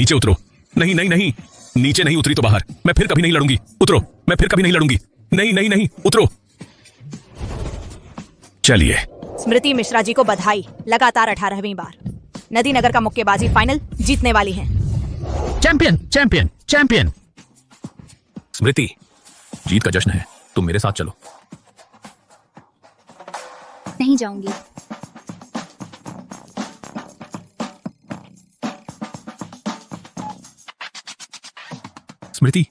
नीचे उतरो। नहीं नहीं नहीं, नीचे नहीं उतरी तो बाहर। मैं फिर कभी नहीं लड़ूंगी। उतरो, मैं फिर कभी नहीं लड़ूंगी। नहीं नहीं नहीं, उतरो। चलिए। स्मृति मिश्रा जी को बधाई, लगातार 18वीं बार नदी नगर का मुक्केबाजी फाइनल जीतने वाली हैं। Champion champion champion. स्मृति, जीत का जश्न है, तुम मेरे साथ चलो। नहीं जाऊंगी। स्मृति,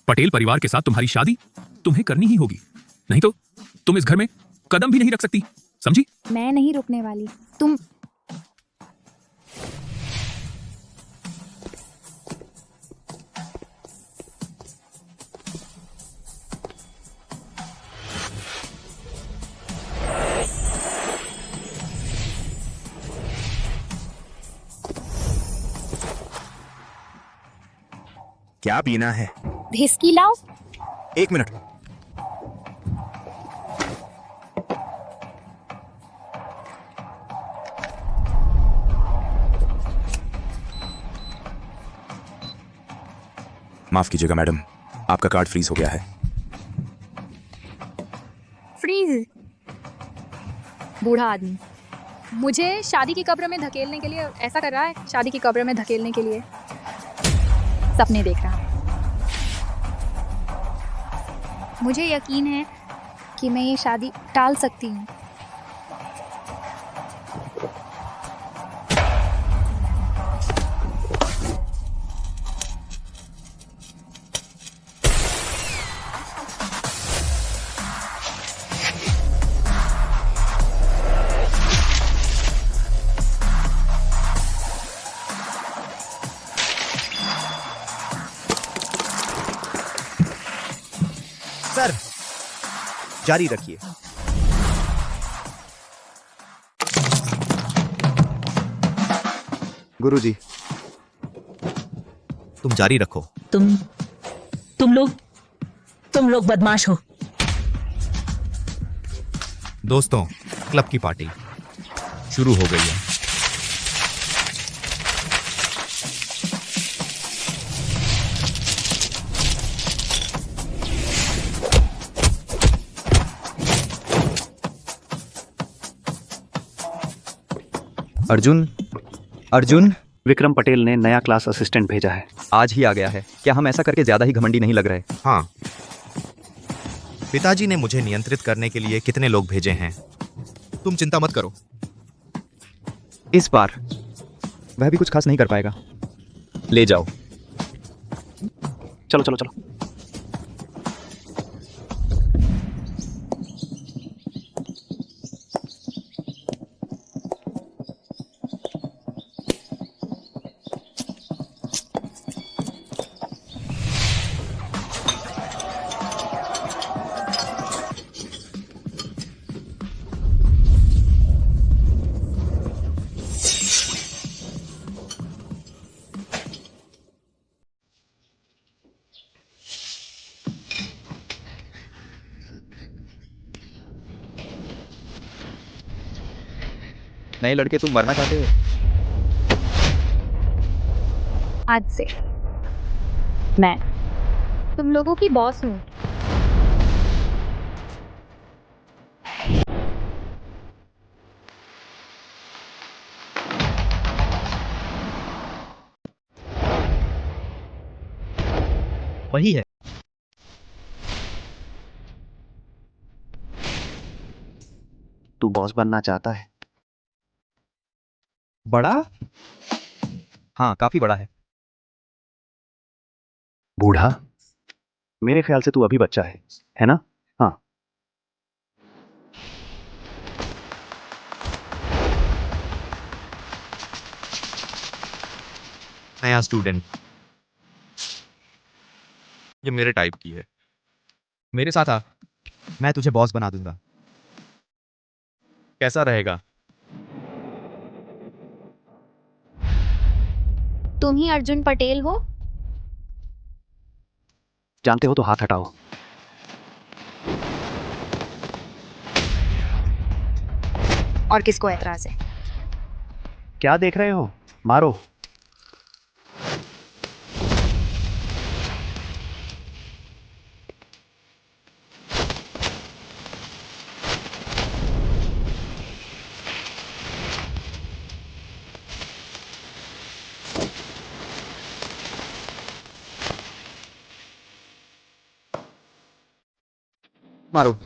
पटेल परिवार के साथ तुम्हारी शादी तुम्हें करनी ही होगी, नहीं तो तुम इस घर में कदम भी नहीं रख सकती, समझी? मैं नहीं रुकने वाली। तुम क्या पीना है? विस्की लाओ। 1 मिनट। माफ कीजिएगा मैडम, आपका कार्ड फ्रीज हो गया है। फ्रीज। बूढ़ा आदमी मुझे शादी की कब्र में धकेलने के लिए ऐसा कर रहा है। शादी की कब्र में धकेलने के लिए सपने देख रहा है। मुझे यकीन है कि मैं ये शादी टाल सकती हूँ। सर, जारी रखिए। गुरुजी, तुम जारी रखो। तुम लोग बदमाश हो। दोस्तों, क्लब की पार्टी शुरू हो गई है। अर्जुन, विक्रम पटेल ने नया क्लास असिस्टेंट भेजा है। आज ही आ गया है। क्या हम ऐसा करके ज्यादा ही घमंडी नहीं लग रहे? हाँ, पिताजी ने मुझे नियंत्रित करने के लिए कितने लोग भेजे हैं, तुम चिंता मत करो। इस बार वह भी कुछ खास नहीं कर पाएगा। ले जाओ। चलो चलो चलो। नए लड़के, तुम मरना चाहते हो? आज से मैं तुम लोगों की बॉस हूँ। वही है। तू बॉस बनना चाहता है? बड़ा? हाँ, काफी बड़ा है। बूढ़ा, मेरे ख्याल से तू अभी बच्चा है ना? हाँ। नया स्टूडेंट, ये मेरे टाइप की है। मेरे साथ आ, मैं तुझे बॉस बना दूंगा। कैसा रहेगा? तुम ही अर्जुन पटेल हो? जानते हो तो हाथ हटाओ। और किसको ऐतराज है? क्या देख रहे हो? मारो। मारो।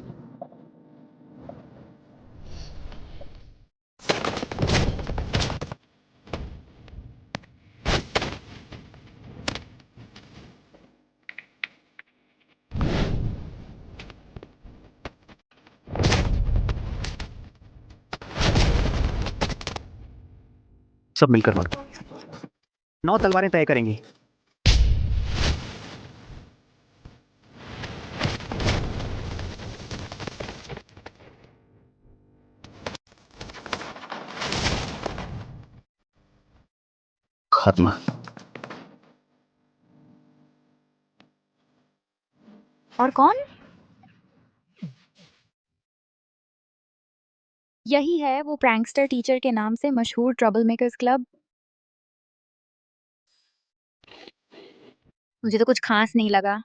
सब मिलकर मारो। 9 तलवारें तय करेंगी। खत्म। और कौन? यही है वो प्रैंकस्टर टीचर के नाम से मशहूर ट्रबल मेकर्स क्लब। मुझे तो कुछ खास नहीं लगा।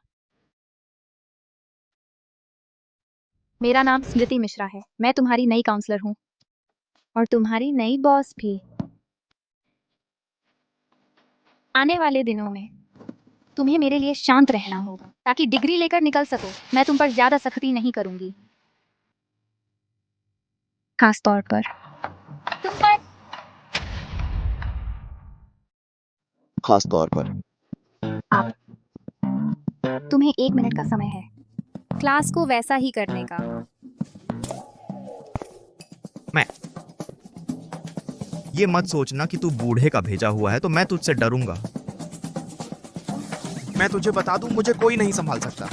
मेरा नाम स्मृति मिश्रा है। मैं तुम्हारी नई काउंसलर हूँ और तुम्हारी नई बॉस भी। आने वाले दिनों में तुम्हें मेरे लिए शांत रहना होगा ताकि डिग्री लेकर निकल सको। मैं तुम पर ज्यादा सख्ती नहीं करूंगी, खास तौर पर तुम पर। खास तौर पर तुम्हें 1 मिनट का समय है क्लास को वैसा ही करने का। मैं ये मत सोचना कि तू बूढ़े का भेजा हुआ है तो मैं तुझसे डरूंगा। मैं तुझे बता दूं, मुझे कोई नहीं संभाल सकता।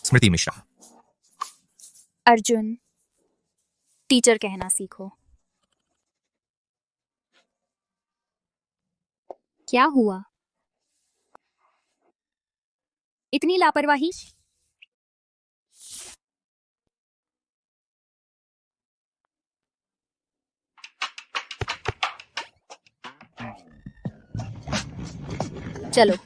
स्मृति मिश्रा। अर्जुन, टीचर कहना सीखो। क्या हुआ? इतनी लापरवाही? चलो।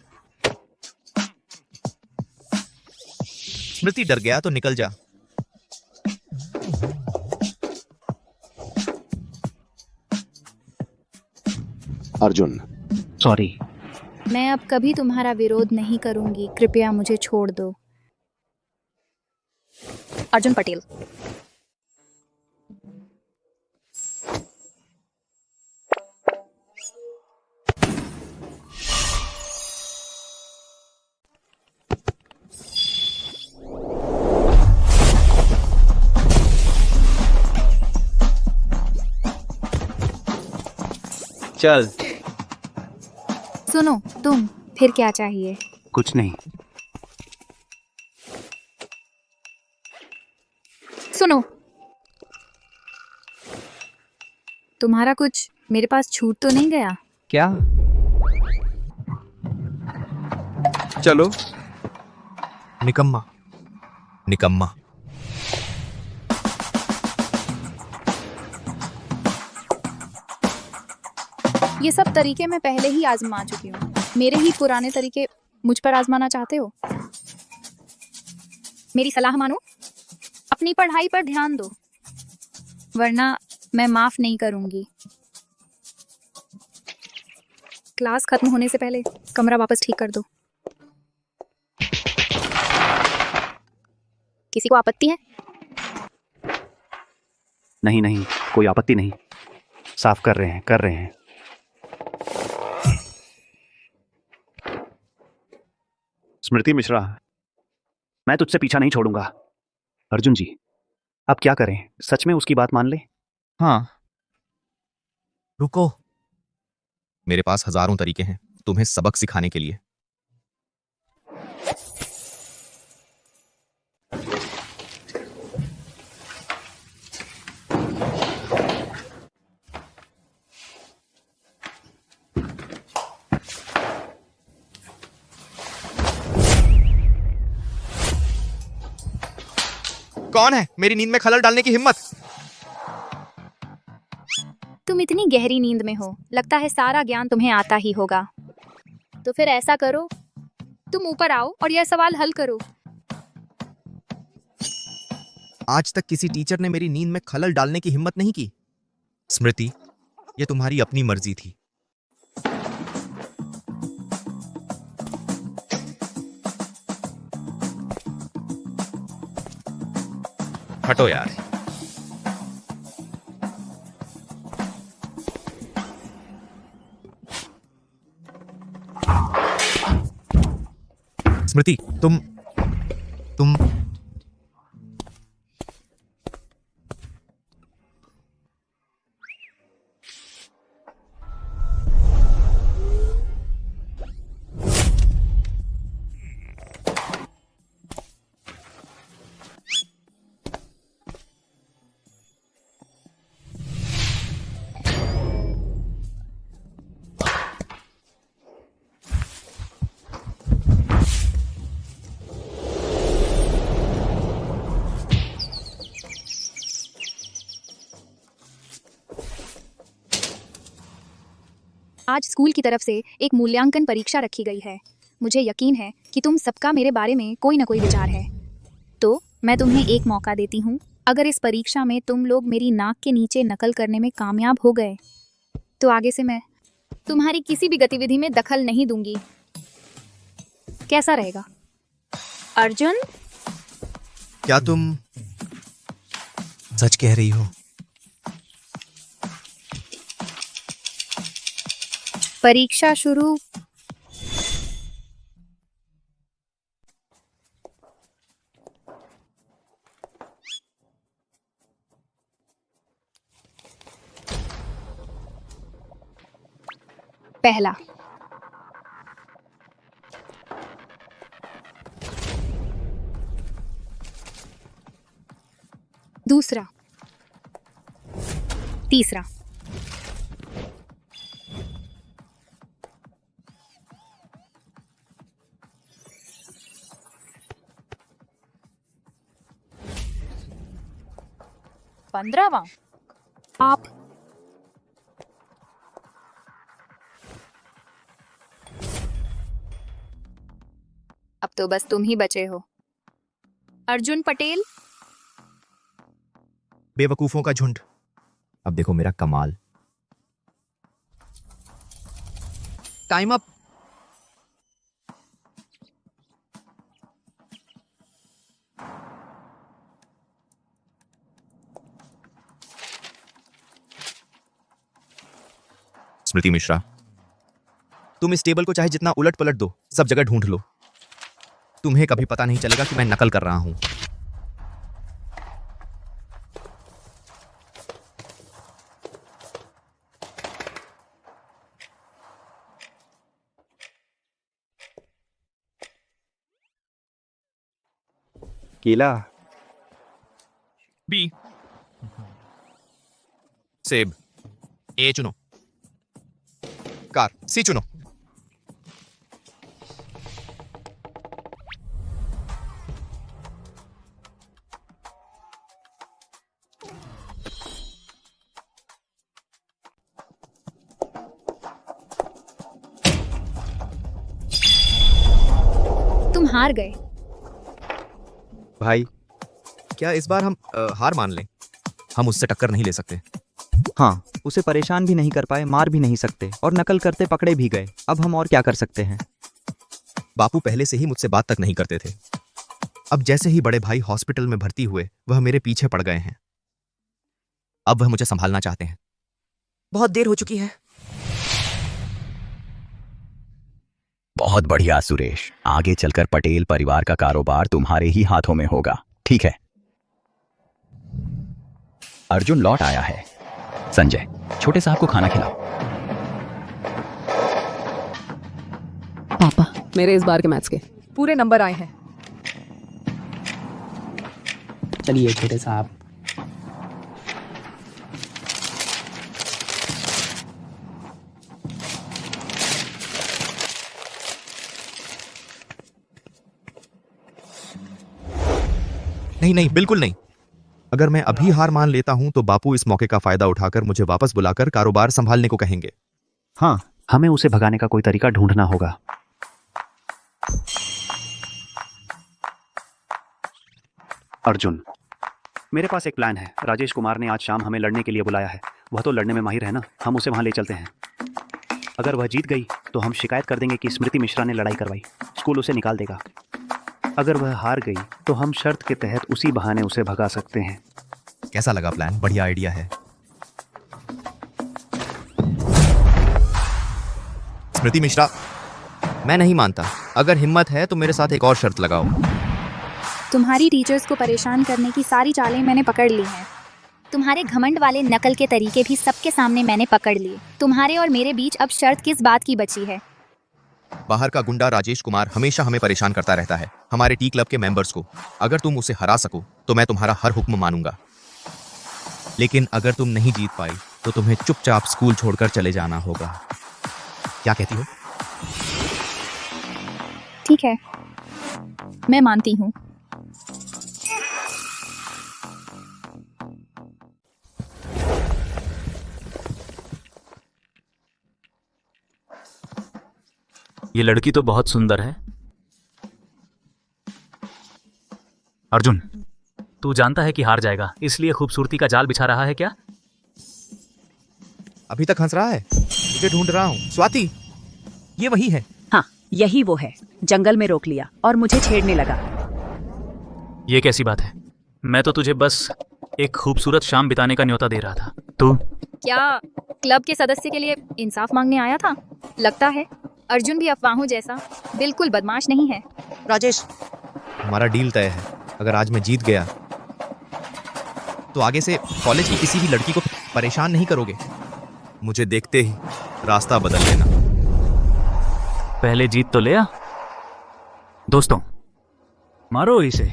स्मृति डर गया तो निकल जा। अर्जुन, सॉरी। मैं अब कभी तुम्हारा विरोध नहीं करूंगी। कृपया मुझे छोड़ दो। अर्जुन पटेल। चल। सुनो, तुम फिर क्या चाहिए? कुछ नहीं। सुनो, तुम्हारा कुछ मेरे पास छूट तो नहीं गया? क्या? चलो। निकम्मा, निकम्मा। ये सब तरीके मैं पहले ही आजमा चुकी हूँ। मेरे ही पुराने तरीके मुझ पर आजमाना चाहते हो? मेरी सलाह मानो, अपनी पढ़ाई पर ध्यान दो, वरना मैं माफ नहीं करूंगी। क्लास खत्म होने से पहले कमरा वापस ठीक कर दो। किसी को आपत्ति है? नहीं नहीं, कोई आपत्ति नहीं। साफ कर रहे हैं। स्मृति मिश्रा, मैं तुझसे पीछा नहीं छोड़ूंगा। अर्जुन जी, अब क्या करें? सच में उसकी बात मान ले? हाँ। रुको, मेरे पास हजारों तरीके हैं तुम्हें सबक सिखाने के लिए। कौन है मेरी नींद में खलल डालने की हिम्मत? तुम इतनी गहरी नींद में हो, लगता है सारा ज्ञान तुम्हें आता ही होगा। तो फिर ऐसा करो, तुम ऊपर आओ और यह सवाल हल करो। आज तक किसी टीचर ने मेरी नींद में खलल डालने की हिम्मत नहीं की। स्मृति, ये तुम्हारी अपनी मर्जी थी। हटो यार। स्मृति, तुम आज स्कूल की तरफ से एक मूल्यांकन परीक्षा रखी गई है। मुझे यकीन है कि तुम सबका मेरे बारे में कोई ना कोई विचार है, तो मैं तुम्हें एक मौका देती हूँ। अगर इस परीक्षा में तुम लोग मेरी नाक के नीचे नकल करने में कामयाब हो गए तो आगे से मैं तुम्हारी किसी भी गतिविधि में दखल नहीं दूंगी। कैसा रहेगा? अर्जुन, क्या तुम सच कह रही हो? परीक्षा शुरू। पहला, दूसरा, तीसरा, पंद्रहवां। आप अब तो बस तुम ही बचे हो। अर्जुन पटेल। बेवकूफों का झुंड। अब देखो मेरा कमाल। Time up. स्मृति मिश्रा, तुम इस टेबल को चाहे जितना उलट पलट दो, सब जगह ढूंढ लो, तुम्हें कभी पता नहीं चलेगा कि मैं नकल कर रहा हूं। केला। बी। सेब। ए चुनो। कार। सी चुनो। तुम हार गए। भाई, क्या इस बार हम हार मान लें? हम उससे टक्कर नहीं ले सकते। हाँ, उसे परेशान भी नहीं कर पाए, मार भी नहीं सकते, और नकल करते पकड़े भी गए। अब हम और क्या कर सकते हैं? बापू पहले से ही मुझसे बात तक नहीं करते थे। अब जैसे ही बड़े भाई हॉस्पिटल में भर्ती हुए, वह मेरे पीछे पड़ गए हैं। अब वह मुझे संभालना चाहते हैं। बहुत देर हो चुकी है। बहुत बढ़िया सुरेश, आगे चलकर पटेल परिवार का कारोबार तुम्हारे ही हाथों में होगा, ठीक है? अर्जुन लौट आया है। संजय, छोटे साहब को खाना खिलाओ। पापा, मेरे इस बार के मैथ्स के पूरे नंबर आए हैं। चलिए छोटे साहब। नहीं नहीं, बिल्कुल नहीं। अगर मैं अभी हार मान लेता हूं तो बापू इस मौके का फायदा उठाकर मुझे वापस बुलाकर कारोबार संभालने को कहेंगे। हाँ, हमें उसे भगाने का कोई तरीका ढूंढना होगा। अर्जुन, मेरे पास एक प्लान है। राजेश कुमार ने आज शाम हमें लड़ने के लिए बुलाया है। वह तो लड़ने में माहिर है ना, हम उसे वहाँ ले चलते हैं। अगर वह जीत गई तो हम शिकायत कर देंगे कि स्मृति मिश्रा ने लड़ाई करवाई। स्कूल उसे निकाल देगा। अगर वह हार गई तो हम शर्त के तहत उसी बहाने उसे भगा सकते हैं। कैसा लगा प्लान? बढ़िया आइडिया है। स्मृति मिश्रा, मैं नहीं मानता। अगर हिम्मत है तो मेरे साथ एक और शर्त लगाओ। तुम्हारी टीचर्स को परेशान करने की सारी चालें मैंने पकड़ ली हैं। तुम्हारे घमंड वाले नकल के तरीके भी सबके सामने मैंने पकड़ लिए। तुम्हारे और मेरे बीच अब शर्त किस बात की बची है? बाहर का गुंडा राजेश कुमार हमेशा हमें परेशान करता रहता है, हमारे टी क्लब के मेंबर्स को। अगर तुम उसे हरा सको तो मैं तुम्हारा हर हुक्म मानूंगा, लेकिन अगर तुम नहीं जीत पाई तो तुम्हें चुपचाप स्कूल छोड़कर चले जाना होगा। क्या कहती हो? ठीक है, मैं मानती हूँ। ये लड़की तो बहुत सुंदर है। अर्जुन, तू जानता है कि हार जाएगा, इसलिए खूबसूरती का जाल बिछा रहा है क्या? अभी तक हंस रहा है? तुझे ढूंढ रहा हूँ। स्वाति, ये वही है। हाँ, यही वो है। जंगल में रोक लिया और मुझे छेड़ने लगा। ये कैसी बात है? मैं तो तुझे बस एक खूबसूरत शाम बिताने का न्योता दे रहा था। तू क्या क्लब के सदस्य के लिए इंसाफ मांगने आया था? लगता है अर्जुन भी अफवाहों जैसा बिल्कुल बदमाश नहीं है। राजेश, हमारा डील तय है। अगर आज मैं जीत गया तो आगे से कॉलेज की किसी भी लड़की को परेशान नहीं करोगे। मुझे देखते ही रास्ता बदल लेना। पहले जीत तो ले आ। दोस्तों, मारो इसे।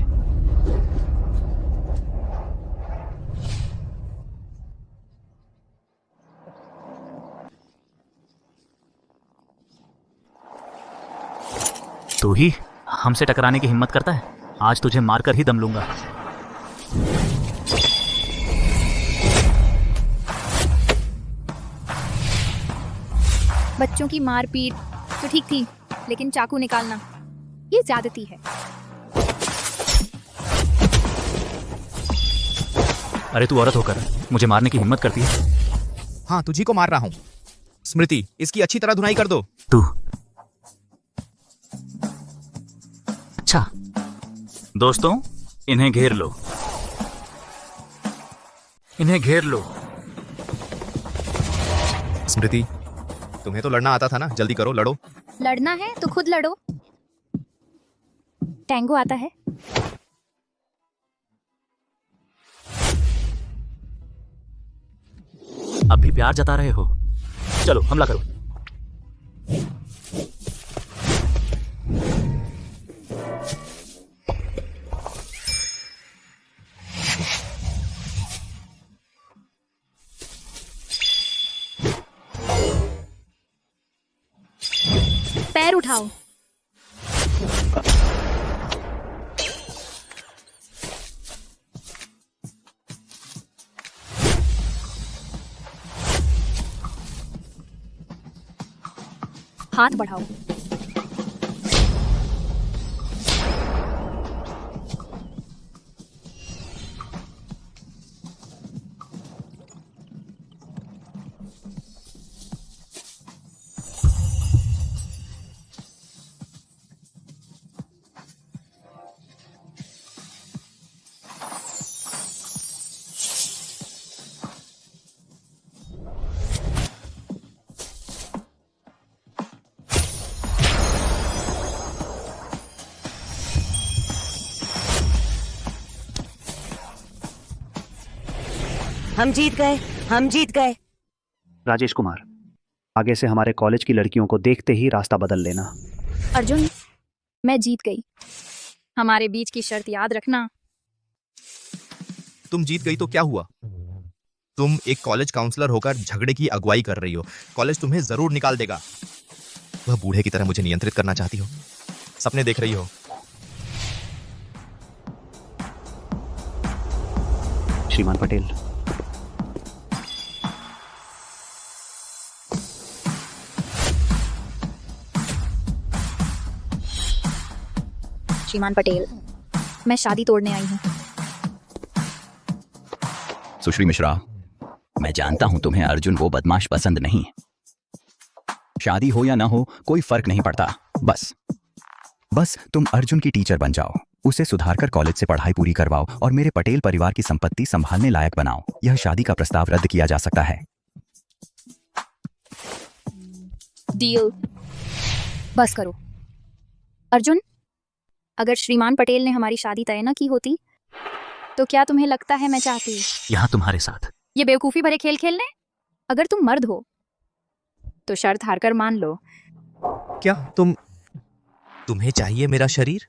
तू ही हमसे टकराने की हिम्मत करता है? आज तुझे मारकर ही दम लूंगा। बच्चों की मारपीट तो ठीक थी, लेकिन चाकू निकालना ये ज्यादती है। अरे तू औरत होकर मुझे मारने की हिम्मत करती है? हाँ, तुझी को मार रहा हूँ। स्मृति, इसकी अच्छी तरह धुनाई कर दो। तू अच्छा। दोस्तों, इन्हें घेर लो, इन्हें घेर लो। स्मृति, तुम्हें तो लड़ना आता था ना, जल्दी करो, लड़ो। लड़ना है तो खुद लड़ो। टैंगो आता है? अब भी प्यार जता रहे हो? चलो हमला करो। पैर उठाओ। हाथ बढ़ाओ। हम जीत गए, हम जीत गए। राजेश कुमार, आगे से हमारे कॉलेज की लड़कियों को देखते ही रास्ता बदल लेना। अर्जुन, मैं जीत गई। हमारे बीच की शर्त याद रखना। तुम जीत गई तो क्या हुआ? तुम एक कॉलेज काउंसलर होकर झगड़े की अगुवाई कर रही हो। कॉलेज तुम्हें जरूर निकाल देगा। वह बूढ़े की तरह मुझे नियंत्रित करना चाहती हो, सपने देख रही हो। श्रीमान पटेल, श्रीमान पटेल, मैं शादी तोड़ने आई हूँ। सुश्री मिश्रा, मैं जानता हूं तुम्हें अर्जुन वो बदमाश पसंद नहीं। शादी हो या ना हो कोई फर्क नहीं पड़ता। बस तुम अर्जुन की टीचर बन जाओ, उसे सुधारकर कॉलेज से पढ़ाई पूरी करवाओ और मेरे पटेल परिवार की संपत्ति संभालने लायक बनाओ। यह शादी का प्रस्ताव रद्द किया जा सकता है। डील। बस करो। अर्जुन, अगर श्रीमान पटेल ने हमारी शादी तय न की होती तो क्या तुम्हें लगता है मैं चाहती यहाँ तुम्हारे साथ ये बेवकूफी भरे खेल खेलने? अगर तुम मर्द हो तो शर्त हारकर मान लो। क्या तुम्हें चाहिए मेरा शरीर?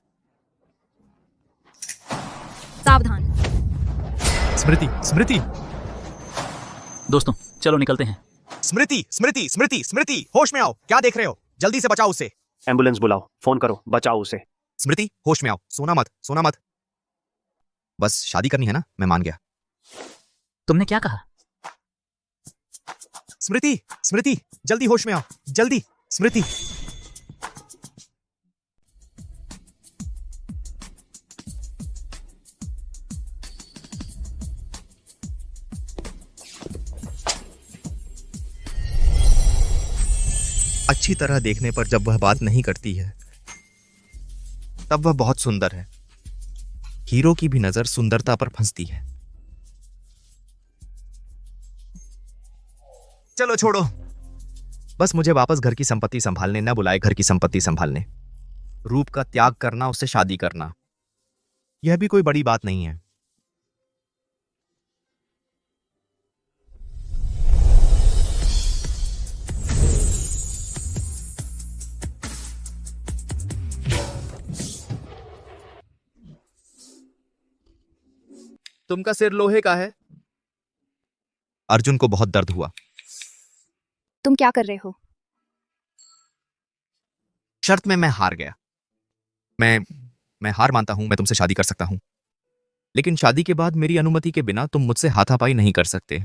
सावधान। स्मृति, स्मृति, दोस्तों चलो निकलते हैं। स्मृति स्मृति स्मृति स्मृति, होश में आओ। क्या देख रहे हो? जल्दी से बचाओ उसे। एम्बुलेंस बुलाओ, फोन करो, बचाओ उसे। स्मृति होश में आओ, सोना मत, सोना मत। बस शादी करनी है ना, मैं मान गया। तुमने क्या कहा? स्मृति स्मृति, जल्दी होश में आओ, जल्दी। स्मृति अच्छी तरह देखने पर जब वह बात नहीं करती है तब वह बहुत सुंदर है। हीरो की भी नजर सुंदरता पर फंसती है। चलो छोड़ो, बस मुझे वापस घर की संपत्ति संभालने न बुलाए, घर की संपत्ति संभालने। रूप का त्याग करना, उससे शादी करना, यह भी कोई बड़ी बात नहीं है। तुमका सिर लोहे का है। अर्जुन को बहुत दर्द हुआ। तुम क्या कर रहे हो? शर्त में मैं हार गया। मैं हार मानता हूं, मैं तुमसे शादी कर सकता हूं, लेकिन शादी के बाद मेरी अनुमति के बिना तुम मुझसे हाथापाई नहीं कर सकते।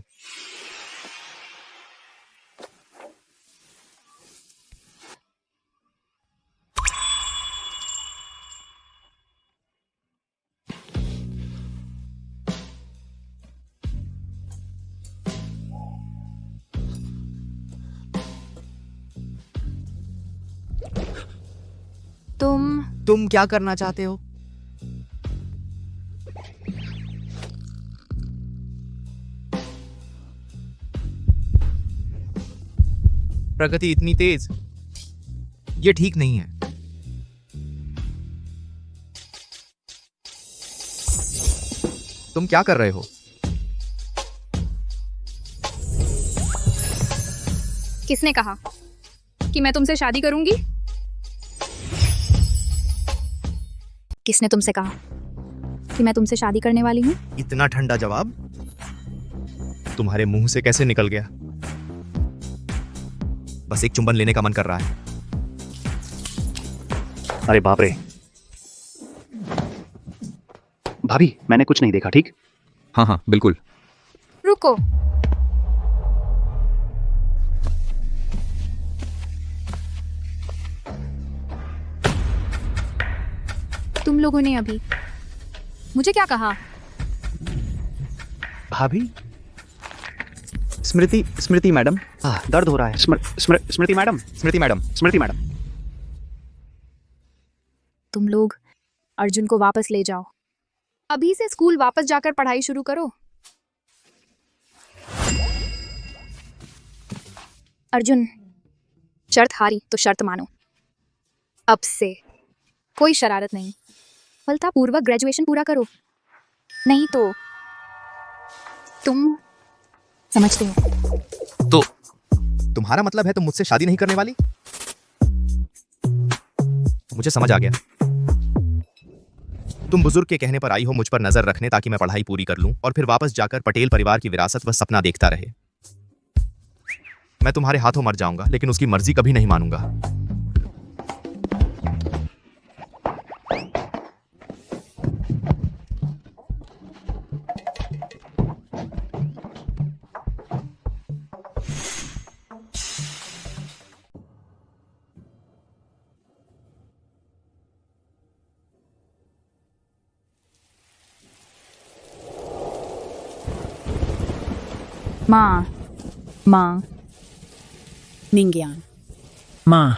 तुम क्या करना चाहते हो? प्रगति इतनी तेज, ये ठीक नहीं है। तुम क्या कर रहे हो? किसने कहा कि मैं तुमसे शादी करूंगी? किसने तुमसे कहा कि मैं तुमसे शादी करने वाली हूं? इतना ठंडा जवाब तुम्हारे मुंह से कैसे निकल गया? बस एक चुंबन लेने का मन कर रहा है। अरे बाप रे। भाभी, मैंने कुछ नहीं देखा, ठीक? हाँ हाँ बिल्कुल। रुको। तुम लोगों ने अभी मुझे क्या कहा? भाभी? स्मृति मैडम। दर्द हो रहा है। स्मृति मैडम। स्मृति मैडम। स्मृति मैडम। तुम लोग अर्जुन को वापस ले जाओ। अभी से स्कूल वापस जाकर पढ़ाई शुरू करो। अर्जुन, शर्त हारी तो शर्त मानो। अब से कोई शरारत नहीं। सफलतापूर्वक ग्रेजुएशन पूरा करो, नहीं तो तुम समझते हो। तो तुम्हारा मतलब है तुम मुझसे शादी नहीं करने वाली? मुझे समझ आ गया। तुम बुजुर्ग के कहने पर आई हो मुझ पर नजर रखने, ताकि मैं पढ़ाई पूरी कर लूं और फिर वापस जाकर पटेल परिवार की विरासत व सपना देखता रहे। मैं तुम्हारे हाथों मर जाऊंगा, लेकिन उसकी मर्जी कभी नहीं मानूंगा। माँ माँ निंग्यान, माँ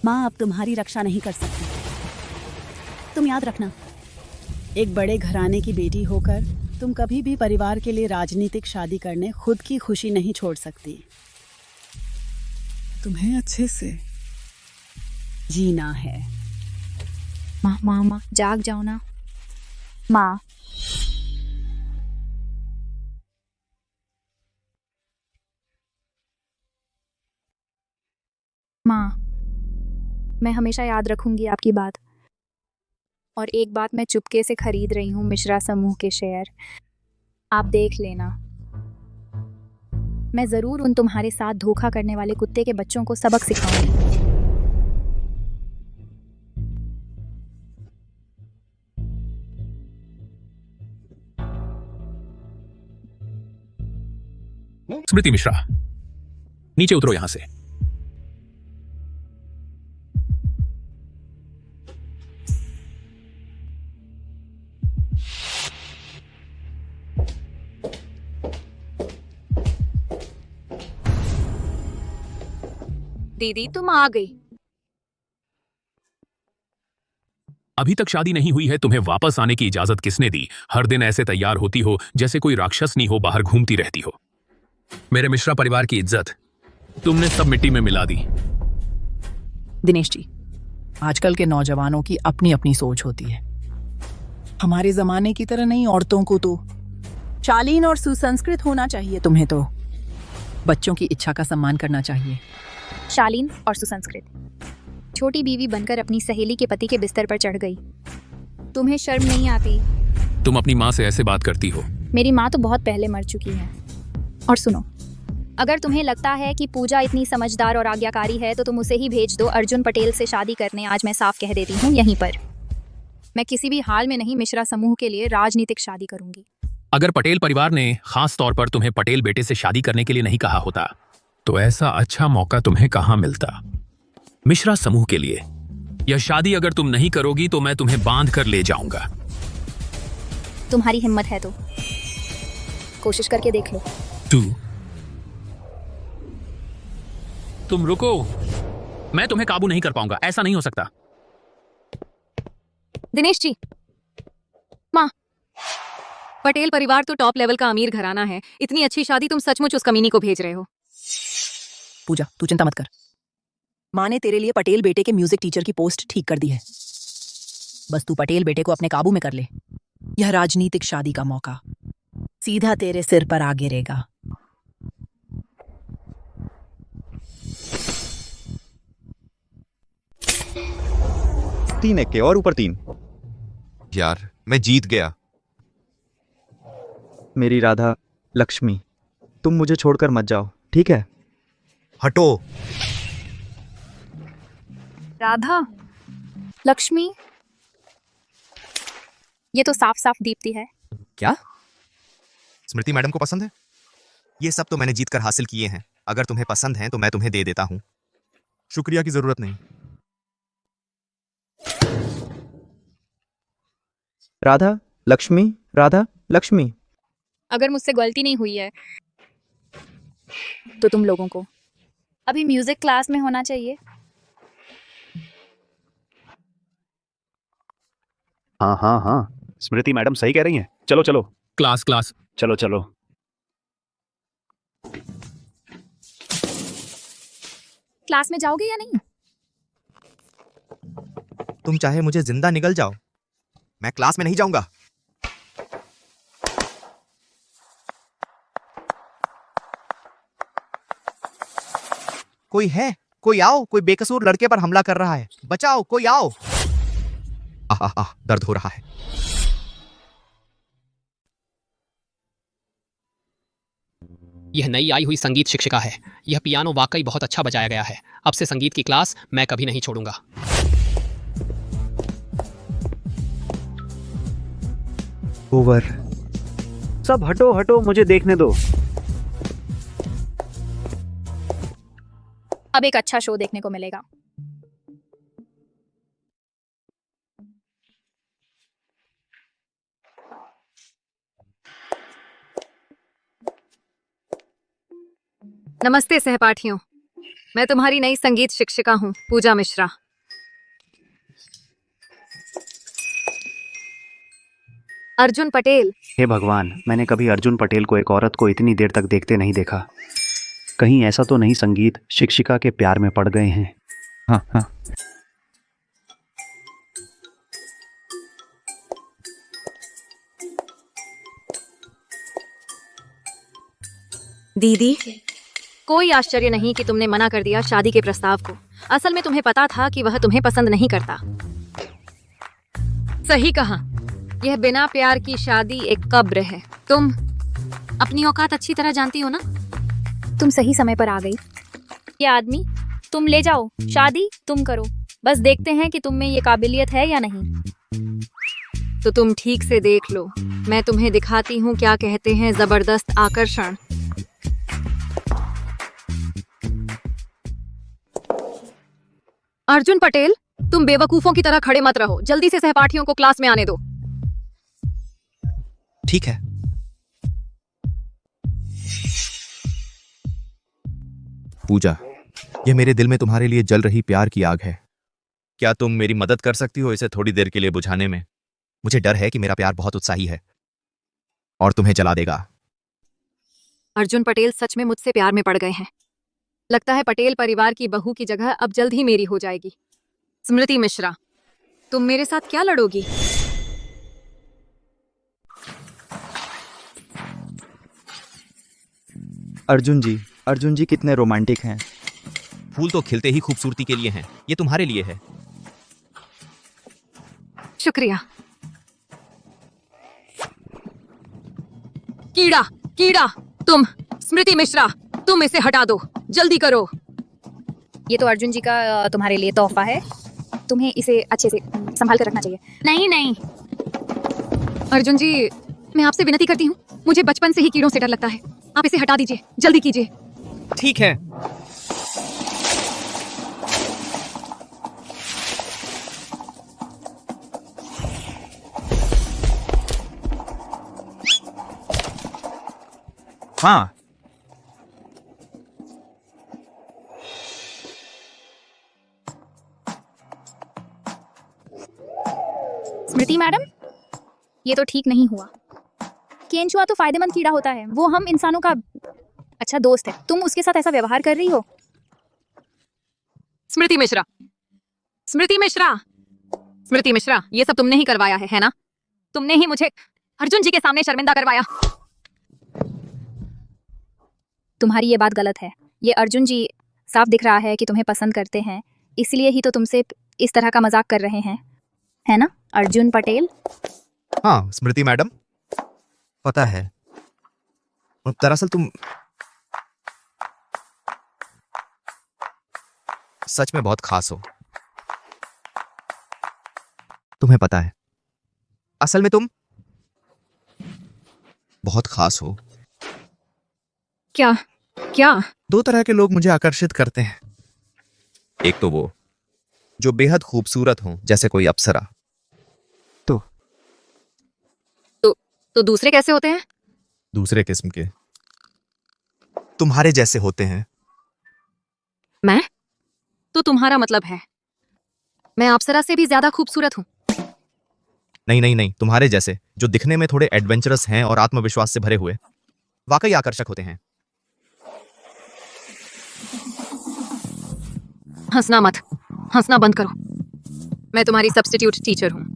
माँ अब तुम्हारी रक्षा नहीं कर सकती। तुम याद रखना, एक बड़े घराने की बेटी होकर तुम कभी भी परिवार के लिए राजनीतिक शादी करने खुद की खुशी नहीं छोड़ सकती। तुम्हें अच्छे से जीना है। माँ माँ माँ जाग जाओ ना माँ। माँ मैं हमेशा याद रखूंगी आपकी बात। और एक बात मैं चुपके से खरीद रही हूँ मिश्रा समूह के शेयर, आप देख लेना। मैं जरूर उन तुम्हारे साथ धोखा करने वाले कुत्ते के बच्चों को सबक सिखाऊंगी। स्मृति मिश्रा, नीचे उतरो यहां से। दीदी तुम आ गई। अभी तक शादी नहीं हुई है, तुम्हें वापस आने की इजाजत किसने दी? हर दिन ऐसे तैयार होती हो जैसे कोई राक्षसनी हो बाहर घूमती रहती हो। मेरे मिश्रा परिवार की इज्जत तुमने सब मिट्टी में मिला दी। दिनेश जी, आजकल के नौजवानों की अपनी अपनी सोच होती है। हमारे जमाने की तरह नहीं, औरतों को तो शालीन और सुसंस्कृत होना चाहिए। तुम्हें तो बच्चों की इच्छा का सम्मान करना चाहिए। शालीन और सुसंस्कृत। छोटी बीवी बनकर अपनी सहेली के पति के बिस्तर पर चढ़ गई। तुम्हें शर्म नहीं आती? तुम अपनी माँ से ऐसे बात करती हो? मेरी माँ तो बहुत पहले मर चुकी है। और सुनो, अगर तुम्हें लगता है कि पूजा इतनी समझदार और आज्ञाकारी है तो तुम उसे ही भेज दो अर्जुन पटेल से शादी करने। आज मैं साफ कह देती हूँ यहीं पर, मैं किसी भी हाल में नहीं मिश्रा समूह के लिए राजनीतिक शादी करूंगी। अगर पटेल परिवार ने खास तौर पर तुम्हें पटेल बेटे से शादी करने के लिए नहीं कहा होता तो ऐसा अच्छा मौका तुम्हें कहां मिलता मिश्रा समूह के लिए। यह शादी अगर तुम नहीं करोगी तो मैं तुम्हें बांध कर ले जाऊंगा। तुम्हारी हिम्मत है तो कोशिश करके देख लो। तुम रुको, मैं तुम्हें काबू नहीं कर पाऊंगा। ऐसा नहीं हो सकता। दिनेश जी, माँ, पटेल परिवार तो टॉप लेवल का अमीर घराना है। इतनी अच्छी शादी तुम सचमुच उस कमीनी को भेज रहे हो? पूजा, तू चिंता मत कर। माँ ने तेरे लिए पटेल बेटे के म्यूजिक टीचर की पोस्ट ठीक कर दी है। बस तू पटेल बेटे को अपने काबू में कर ले। यह राजनीतिक शादी का मौका सीधा तेरे सिर पर आ गिरेगा। तीन एक के और ऊपर 3। यार मैं जीत गया। मेरी राधा लक्ष्मी, तुम मुझे छोड़कर मत जाओ, ठीक है? हटो। राधा, लक्ष्मी, ये तो साफ साफ दीप्ति है। क्या स्मृति मैडम को पसंद है? ये सब तो मैंने जीत कर हासिल किए हैं। अगर तुम्हें पसंद है तो मैं तुम्हें दे देता हूं। शुक्रिया की जरूरत नहीं। राधा लक्ष्मी, राधा लक्ष्मी। अगर मुझसे गलती नहीं हुई है तो तुम लोगों को अभी म्यूजिक क्लास में होना चाहिए। हाँ हाँ हाँ, स्मृति मैडम सही कह रही हैं। चलो चलो। Class class. चलो चलो। क्लास में जाओगे या नहीं? तुम चाहे मुझे जिंदा निगल जाओ, मैं क्लास में नहीं जाऊंगा। कोई है? कोई आओ, कोई बेकसूर लड़के पर हमला कर रहा है। बचाओ, कोई आओ। आह दर्द हो रहा है। यह नई आई हुई संगीत शिक्षिका है। यह पियानो वाकई बहुत अच्छा बजाया गया है। अब से संगीत की क्लास मैं कभी नहीं छोड़ूंगा। ओवर। सब हटो हटो, मुझे देखने दो। अब एक अच्छा शो देखने को मिलेगा। नमस्ते सहपाठियों, मैं तुम्हारी नई संगीत शिक्षिका हूँ, पूजा मिश्रा। अर्जुन पटेल। हे भगवान, मैंने कभी अर्जुन पटेल को एक औरत को इतनी देर तक देखते नहीं देखा। कहीं ऐसा तो नहीं संगीत शिक्षिका के प्यार में पड़ गए हैं। हाँ हाँ। दीदी, कोई आश्चर्य नहीं कि तुमने मना कर दिया शादी के प्रस्ताव को। असल में तुम्हें पता था कि वह तुम्हें पसंद नहीं करता। सही कहा, यह बिना प्यार की शादी एक कब्र है। तुम अपनी औकात अच्छी तरह जानती हो ना। तुम सही समय पर आ गई। ये आदमी, तुम ले जाओ, शादी तुम करो। बस देखते हैं कि तुम में ये काबिलियत है या नहीं। तो तुम ठीक से देख लो, मैं तुम्हें दिखाती हूँ क्या कहते हैं जबरदस्त आकर्षण। अर्जुन पटेल, तुम बेवकूफों की तरह खड़े मत रहो, जल्दी से सहपाठियों को क्लास में आने दो। ठीक है। पूजा, यह मेरे दिल में तुम्हारे लिए जल रही प्यार की आग है। क्या तुम मेरी मदद कर सकती हो इसे थोड़ी देर के लिए बुझाने में? मुझे डर है कि मेरा प्यार बहुत उत्साही है और तुम्हें जला देगा। अर्जुन पटेल सच में मुझसे प्यार में पड़ गए हैं। लगता है पटेल परिवार की बहू की जगह अब जल्द ही मेरी हो जाएगी। स्मृति मिश्रा, तुम मेरे साथ क्या लड़ोगी? अर्जुन जी कितने रोमांटिक हैं। फूल तो खिलते ही खूबसूरती के लिए हैं, ये तुम्हारे लिए है। शुक्रिया। कीड़ा, कीड़ा, तुम स्मृति मिश्रा, तुम इसे हटा दो, जल्दी करो। ये तो अर्जुन जी का तुम्हारे लिए तोहफा है। तुम्हें इसे अच्छे से संभाल कर रखना चाहिए। नहीं नहीं, अर्जुन जी, मैं आपसे विनती करती हूँ, मुझे बचपन से ही कीड़ों से डर लगता है। आप इसे हटा दीजिए, जल्दी कीजिए। ठीक है। हाँ। स्मृति मैडम, ये तो ठीक नहीं हुआ। केंचुआ तो फायदेमंद कीड़ा होता है, वो हम इंसानों का अच्छा दोस्त है। तुम उसके साथ ऐसा व्यवहार कर रही हो। स्मृति मिश्रा, स्मृति मिश्रा, स्मृति मिश्रा, ये सब तुमने ही करवाया है ना? तुमने ही मुझे अर्जुन जी के सामने शर्मिंदा करवाया। तुम्हारी ये बात गलत है। ये अर्जुन जी साफ दिख रहा है कि तुम्हें पसंद करते हैं, इसलिए ही तो तुमसे इस तरह का मजाक कर रहे हैं, है ना अर्जुन पटेल? हाँ स्मृति मैडम, पता है। दरअसल तुम सच में बहुत खास हो। तुम्हें पता है, असल में तुम बहुत खास हो। क्या क्या? दो तरह के लोग मुझे आकर्षित करते हैं। एक तो वो जो बेहद खूबसूरत हो, जैसे कोई अप्सरा। तो दूसरे कैसे होते हैं? दूसरे किस्म के तुम्हारे जैसे होते हैं। मैं? तो तुम्हारा मतलब है मैं अप्सरा से भी ज्यादा खूबसूरत हूँ? नहीं नहीं नहीं, तुम्हारे जैसे, जो दिखने में थोड़े एडवेंचरस हैं और आत्मविश्वास से भरे हुए, वाकई आकर्षक होते हैं। हंसना मत, हंसना बंद करो। मैं तुम्हारी सब्स्टिट्यूट टीचर हूँ।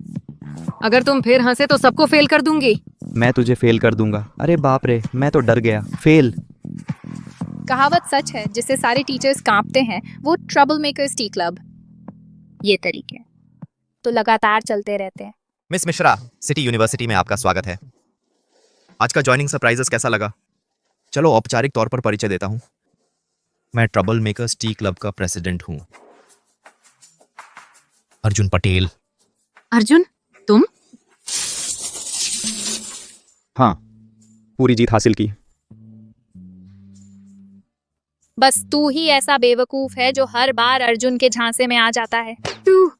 अगर तुम फिर हंसे तो सबको फेल कर दूंगी। मैं तुझे फेल कर दूंगा। अरे बाप रे, मैं तो डर गया। फेल। कहावत सच है, जिससे सारे टीचर्स कांपते हैं, वो ट्रबल मेकर्स टी क्लब। ये तरीके तो लगातार चलते रहते हैं। मिस मिश्रा, सिटी यूनिवर्सिटी में आपका स्वागत है। आज का ज्वाइनिंग सरप्राइजेस कैसा लगा? चलो औपचारिक तौर पर परिचय देता हूं। मैं ट्रबल मेकर्स टी क्लब का प्रेसिडेंट हूं, अर्जुन पटेल। अर्जुन, तुम? हाँ, पूरी जीत हासिल की। बस तू ही ऐसा बेवकूफ है जो हर बार अर्जुन के झांसे में आ जाता है। तू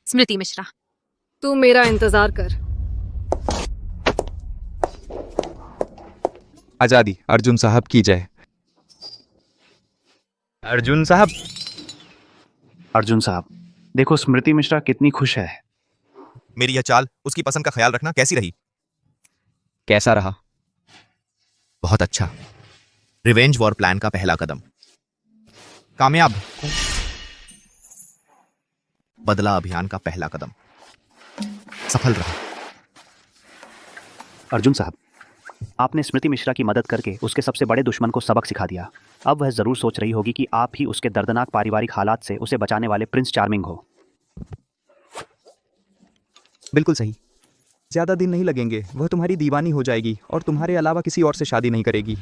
स्मृति मिश्रा, तू मेरा इंतजार कर। आजादी अर्जुन साहब की जय। अर्जुन साहब, अर्जुन साहब, देखो स्मृति मिश्रा कितनी खुश है। मेरी यह चाल उसकी पसंद का ख्याल रखना कैसी रही? कैसा रहा? बहुत अच्छा। रिवेंज वॉर प्लान का पहला कदम कामयाब। बदला अभियान का पहला कदम सफल रहा। अर्जुन साहब, आपने स्मृति मिश्रा की मदद करके उसके सबसे बड़े दुश्मन को सबक सिखा दिया। अब वह जरूर सोच रही होगी कि आप ही उसके दर्दनाक पारिवारिक हालात से उसे बचाने वाले प्रिंस चार्मिंग हो। बिल्कुल सही। ज्यादा दिन नहीं लगेंगे, वह तुम्हारी दीवानी हो जाएगी और तुम्हारे अलावा किसी और से शादी नहीं करेगी।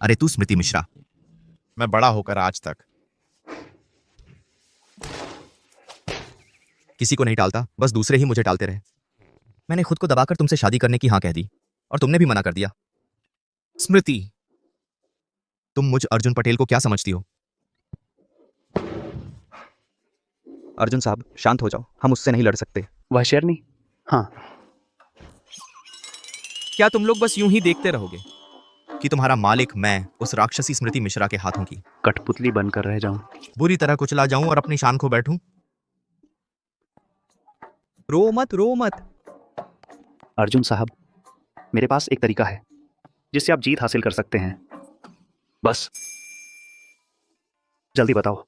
अरे तू स्मृति मिश्रा, मैं बड़ा होकर आज तक किसी को नहीं टालता, बस दूसरे ही मुझे टालते रहे। मैंने खुद को दबाकर तुमसे शादी करने की हाँ कह दी और तुमने भी मना कर दिया। स्मृति, तुम मुझ अर्जुन पटेल को क्या समझती हो? अर्जुन साहब शांत हो जाओ, हम उससे नहीं लड़ सकते। वह शेरनी? हाँ। क्या तुम लोग बस यूं ही देखते रहोगे कि तुम्हारा मालिक मैं उस राक्षसी स्मृति मिश्रा के हाथों की कठपुतली बनकर रह जाऊं, बुरी तरह कुचला जाऊं और अपनी शान खो बैठूं? रो मत, रो मत। अर्जुन साहब, मेरे पास एक तरीका है जिससे आप जीत हासिल कर सकते हैं। बस जल्दी बताओ।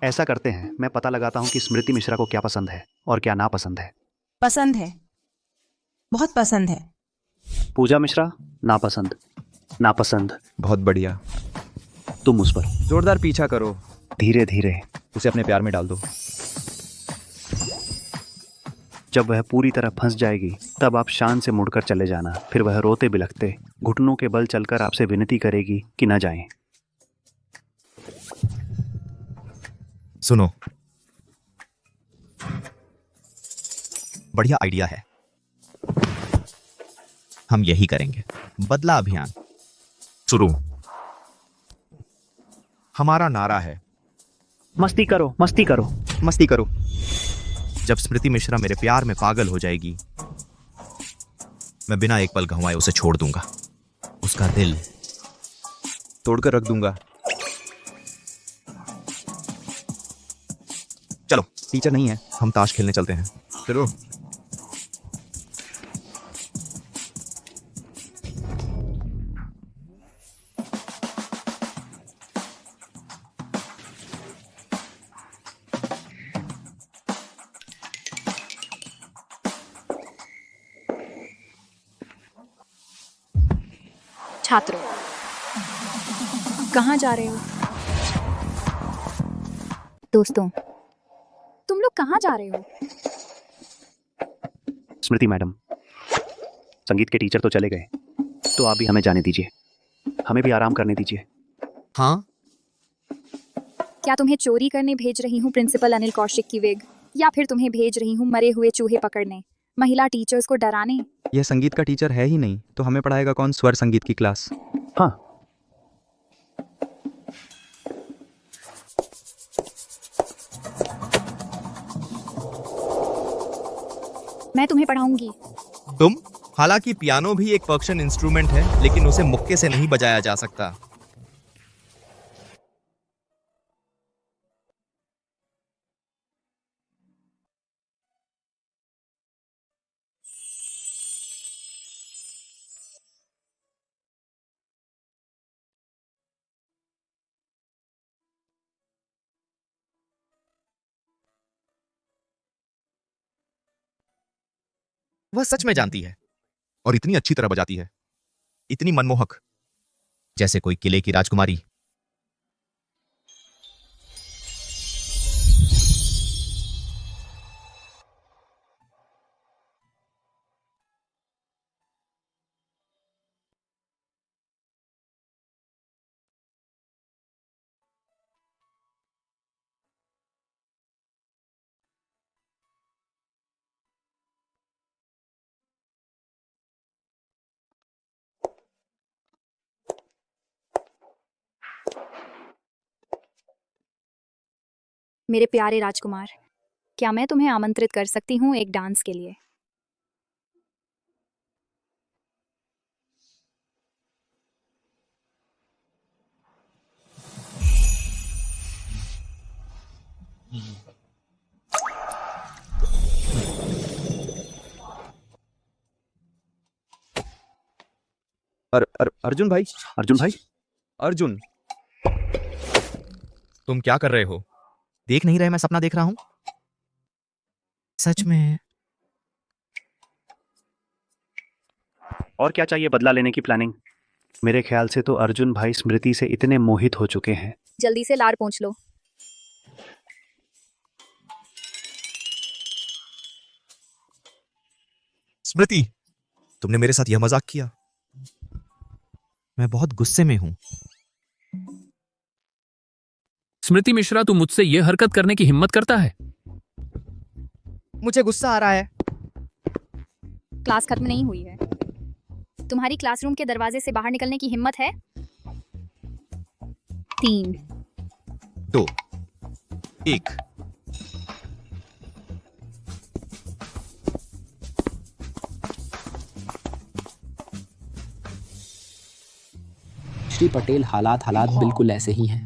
ऐसा करते हैं, मैं पता लगाता हूं कि स्मृति मिश्रा को क्या पसंद है और क्या नापसंद है। पसंद है, बहुत पसंद है। पूजा मिश्रा नापसंद। नापसंद। बहुत बढ़िया। तुम उस पर जोरदार पीछा करो, धीरे धीरे उसे अपने प्यार में डाल दो। जब वह पूरी तरह फंस जाएगी तब आप शान से मुड़कर चले जाना। फिर वह रोते बिलखते घुटनों के बल चलकर आपसे विनती करेगी कि न जाएं। सुनो, बढ़िया आइडिया है। हम यही करेंगे। बदला अभियान शुरू। हमारा नारा है मस्ती करो, मस्ती करो, मस्ती करो। जब स्मृति मिश्रा मेरे प्यार में पागल हो जाएगी, मैं बिना एक पल गंवाए उसे छोड़ दूंगा, उसका दिल तोड़कर रख दूंगा। चलो, टीचर नहीं है, हम ताश खेलने चलते हैं। चलो। छात्रों, कहाँ जा रहे हो? दोस्तों, तुम लोग कहाँ जा रहे हो? स्मृति मैडम, संगीत के टीचर तो चले गए, तो आप भी हमें जाने दीजिए। हमें भी आराम करने दीजिए। हाँ, क्या तुम्हें चोरी करने भेज रही हूँ प्रिंसिपल अनिल कौशिक की विग, या फिर तुम्हें भेज रही हूँ मरे हुए चूहे पकड़ने, महिला टीचर्स को डराने? यह संगीत का टीचर है ही नहीं, तो हमें पढ़ाएगा कौन स्वर संगीत की क्लास? हाँ, मैं तुम्हें पढ़ाऊंगी। तुम? हालांकि पियानो भी एक पर्कशन इंस्ट्रूमेंट है, लेकिन उसे मुक्के से नहीं बजाया जा सकता। वह सच में जानती है और इतनी अच्छी तरह बजाती है, इतनी मनमोहक, जैसे कोई किले की राजकुमारी। मेरे प्यारे राजकुमार, क्या मैं तुम्हें आमंत्रित कर सकती हूँ एक डांस के लिए? अर्जुन भाई। अर्जुन भाई, अर्जुन, तुम क्या कर रहे हो? देख नहीं रहे मैं सपना देख रहा हूं? सच में? और क्या चाहिए बदला लेने की प्लानिंग? मेरे ख्याल से तो अर्जुन भाई स्मृति से इतने मोहित हो चुके हैं। जल्दी से लार पहुँच लो। स्मृति, तुमने मेरे साथ यह मजाक किया? मैं बहुत गुस्से में हूं। स्मृति मिश्रा, तू मुझसे यह हरकत करने की हिम्मत करता है? मुझे गुस्सा आ रहा है। क्लास खत्म नहीं हुई है। तुम्हारी क्लासरूम के दरवाजे से बाहर निकलने की हिम्मत है? 3, 2, 1। श्री पटेल, हालात बिल्कुल ऐसे ही हैं।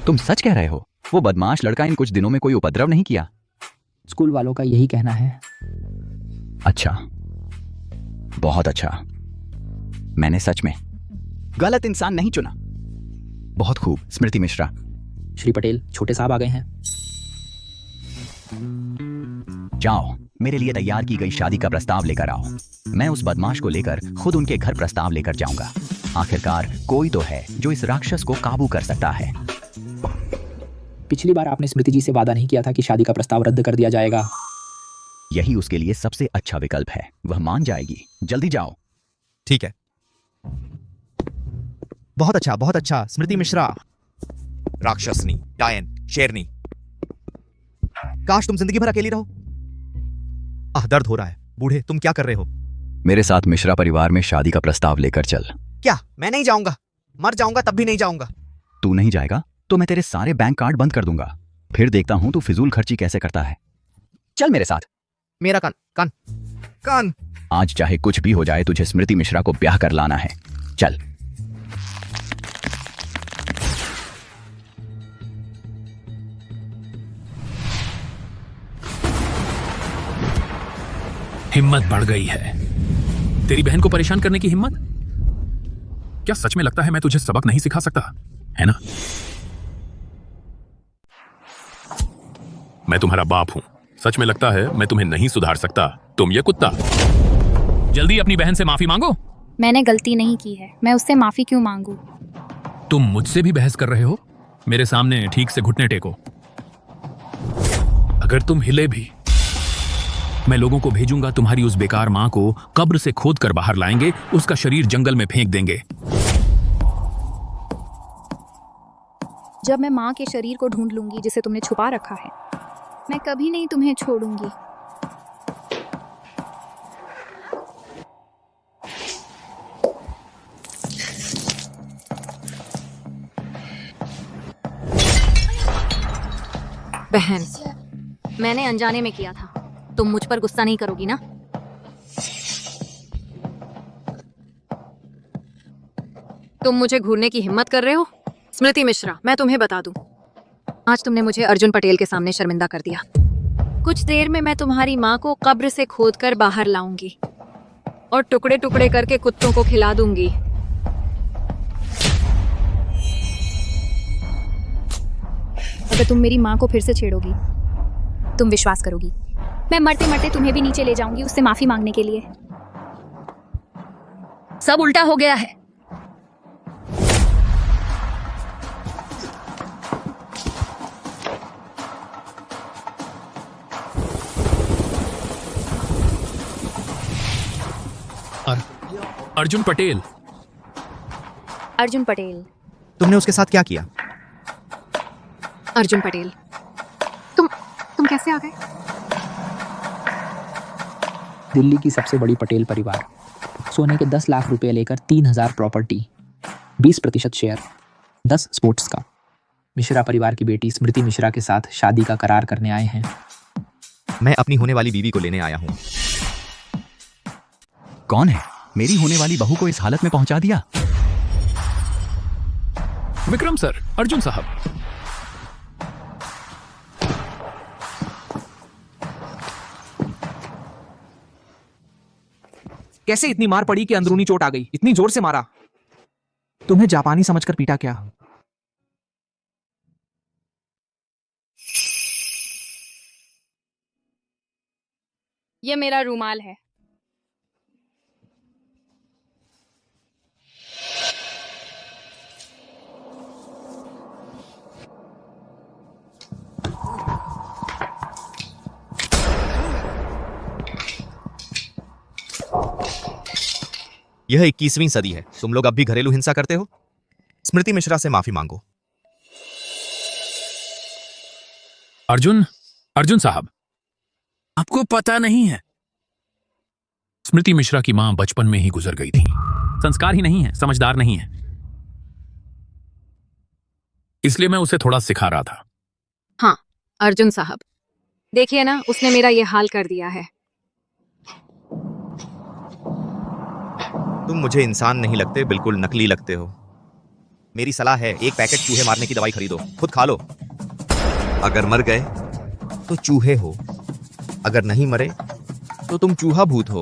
तुम सच कह रहे हो? वो बदमाश लड़का इन कुछ दिनों में कोई उपद्रव नहीं किया? स्कूल वालों का यही कहना है। अच्छा, बहुत अच्छा। मैंने सच में गलत इंसान नहीं चुना। बहुत खूब स्मृति मिश्रा। श्री पटेल, छोटे साहब आ गए हैं। जाओ, मेरे लिए तैयार की गई शादी का प्रस्ताव लेकर आओ। मैं उस बदमाश को लेकर खुद उनके घर प्रस्ताव लेकर जाऊंगा। आखिरकार कोई तो है जो इस राक्षस को काबू कर सकता है। पिछली बार आपने स्मृति जी से वादा नहीं किया था कि शादी का प्रस्ताव रद्द कर दिया जाएगा? यही उसके लिए सबसे अच्छा विकल्प है। वह मान जाएगी। जल्दी जाओ। ठीक है। बहुत अच्छा स्मृति मिश्रा। राक्षसनी, डायन, शेरनी, काश तुम जिंदगी भर अकेली रहो। दर्द हो रहा है। बूढ़े, तुम क्या कर रहे हो? मेरे साथ मिश्रा परिवार में शादी का प्रस्ताव लेकर चल। क्या? मैं नहीं जाऊंगा। मर जाऊंगा तब भी नहीं जाऊंगा। तू नहीं जाएगा तो मैं तेरे सारे बैंक कार्ड बंद कर दूंगा। फिर देखता हूं तू फिजूल खर्ची कैसे करता है। चल मेरे साथ। मेरा कान। आज चाहे कुछ भी हो जाए, तुझे स्मृति मिश्रा को ब्याह कर लाना है। चल। हिम्मत बढ़ गई है। तेरी बहन को परेशान करने की हिम्मत? क्या सच में लगता है मैं तुझे सबक नहीं सिखा सकता, है ना? मैं तुम्हारा बाप हूं। सच में लगता है मैं तुम्हें नहीं सुधार सकता। तुम ये कुत्ता, जल्दी अपनी बहन से माफी मांगो। मैंने गलती नहीं की है, मैं उससे माफी क्यों मांगू? तुम मुझसे भी बहस कर रहे हो? मेरे सामने ठीक से घुटने टेको। अगर तुम हिले भी, मैं लोगों को भेजूंगा। तुम्हारी उस बेकार मां को कब्र से खोद कर बाहर लाएंगे, उसका शरीर जंगल में फेंक देंगे। जब मैं माँ के शरीर को ढूंढ लूंगी जिसे तुमने छुपा रखा है, मैं कभी नहीं तुम्हें छोड़ूंगी। बहन, मैंने अनजाने में किया था। तुम मुझ पर गुस्सा नहीं करोगी ना? तुम मुझे घूरने की हिम्मत कर रहे हो? स्मृति मिश्रा, मैं तुम्हें बता दूं, आज तुमने मुझे अर्जुन पटेल के सामने शर्मिंदा कर दिया। कुछ देर में मैं तुम्हारी माँ को कब्र से खोदकर बाहर लाऊंगी और टुकड़े टुकड़े करके कुत्तों को खिला दूंगी। अगर तुम मेरी माँ को फिर से छेड़ोगी, तुम विश्वास करोगी, मैं मरते मरते तुम्हें भी नीचे ले जाऊंगी उससे माफी मांगने के लिए। सब उल्टा हो गया है। अर्जुन पटेल। अर्जुन पटेल, तुमने उसके साथ क्या किया? अर्जुन पटेल, तुम कैसे आ गए? दिल्ली की सबसे बड़ी पटेल परिवार, सोने के 10 लाख रुपए लेकर 3,000 प्रॉपर्टी, 20% शेयर, 10 स्पोर्ट्स का। मिश्रा परिवार की बेटी स्मृति मिश्रा के साथ शादी का करार करने आए हैं। मैं अपनी होने वाली बीवी को लेने आया हूँ। कौन है? मेरी होने वाली बहू को इस हालत में पहुंचा दिया। विक्रम सर, अर्जुन साहब। कैसे इतनी मार पड़ी कि अंदरूनी चोट आ गई? इतनी जोर से मारा? तुम्हें जापानी समझकर पीटा क्या? ये मेरा रूमाल है। यह 21वीं सदी है, तुम लोग अब भी घरेलू हिंसा करते हो। स्मृति मिश्रा से माफी मांगो। अर्जुन साहब, आपको पता नहीं है, स्मृति मिश्रा की मां बचपन में ही गुजर गई थी। संस्कार ही नहीं है, समझदार नहीं है, इसलिए मैं उसे थोड़ा सिखा रहा था। हाँ अर्जुन साहब, देखिए ना, उसने मेरा ये हाल कर दिया है। तुम मुझे इंसान नहीं लगते, बिल्कुल नकली लगते हो। मेरी सलाह है, एक पैकेट चूहे मारने की दवाई खरीदो, खुद खा लो। अगर मर गए तो चूहे हो, अगर नहीं मरे तो तुम चूहा भूत हो।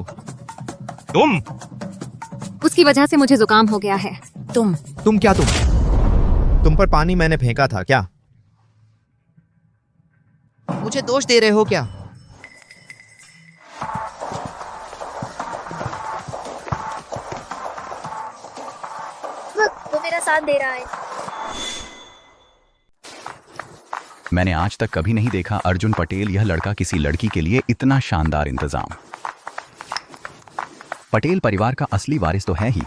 उसकी वजह से मुझे जुकाम हो गया है। तुम क्या? तुम पर पानी मैंने फेंका था क्या? मुझे दोष दे रहे हो क्या? वो मेरा साथ दे रहा है। मैंने आज तक कभी नहीं देखा अर्जुन पटेल यह लड़का किसी लड़की के लिए इतना शानदार इंतजाम। पटेल परिवार का असली वारिस तो है ही।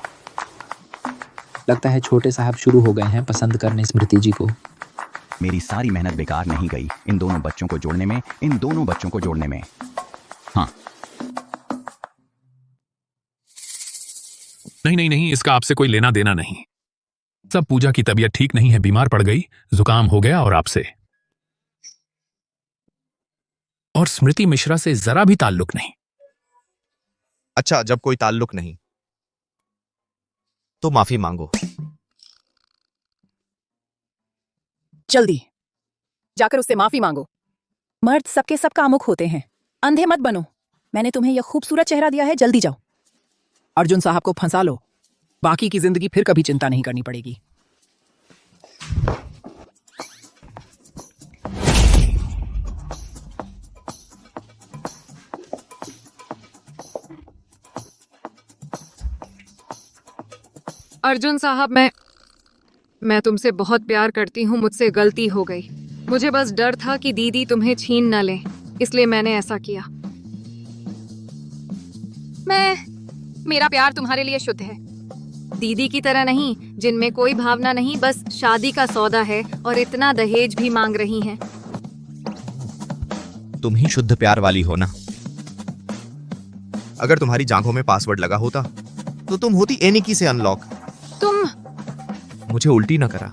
लगता है छोटे साहब शुरू हो गए हैं पसंद करने स्मृति जी को। मेरी सारी मेहनत बेकार नहीं गई इन दोनों बच्चों को जोड़ने में। हाँ, नहीं, इसका आपसे कोई लेना देना नहीं। सब पूजा की तबीयत ठीक नहीं है, बीमार पड़ गई, जुकाम हो गया, और आपसे और स्मृति मिश्रा से जरा भी ताल्लुक नहीं। अच्छा, जब कोई ताल्लुक नहीं तो माफी मांगो। जल्दी जाकर उससे माफी मांगो। मर्द सबके सब कामुक होते हैं, अंधे मत बनो। मैंने तुम्हें यह खूबसूरत चेहरा दिया है, जल्दी जाओ। अर्जुन साहब को फंसा लो, बाकी की जिंदगी फिर कभी चिंता नहीं करनी पड़ेगी। अर्जुन साहब, मैं तुमसे बहुत प्यार करती हूँ, मुझसे गलती हो गई। मुझे बस डर था कि दीदी तुम्हें छीन न ले, इसलिए मैंने ऐसा किया। मेरा प्यार तुम्हारे लिए शुद्ध है, दीदी की तरह नहीं, जिनमें कोई भावना नहीं, बस शादी का सौदा है और इतना दहेज भी मांग रही हैं। तुम ही शुद्ध प्यार वाली हो ना। अगर तुम्हारी जांघों में पासवर्ड लगा होता तो तुम होती एनिकी से अनलॉक। मुझे उल्टी ना करा।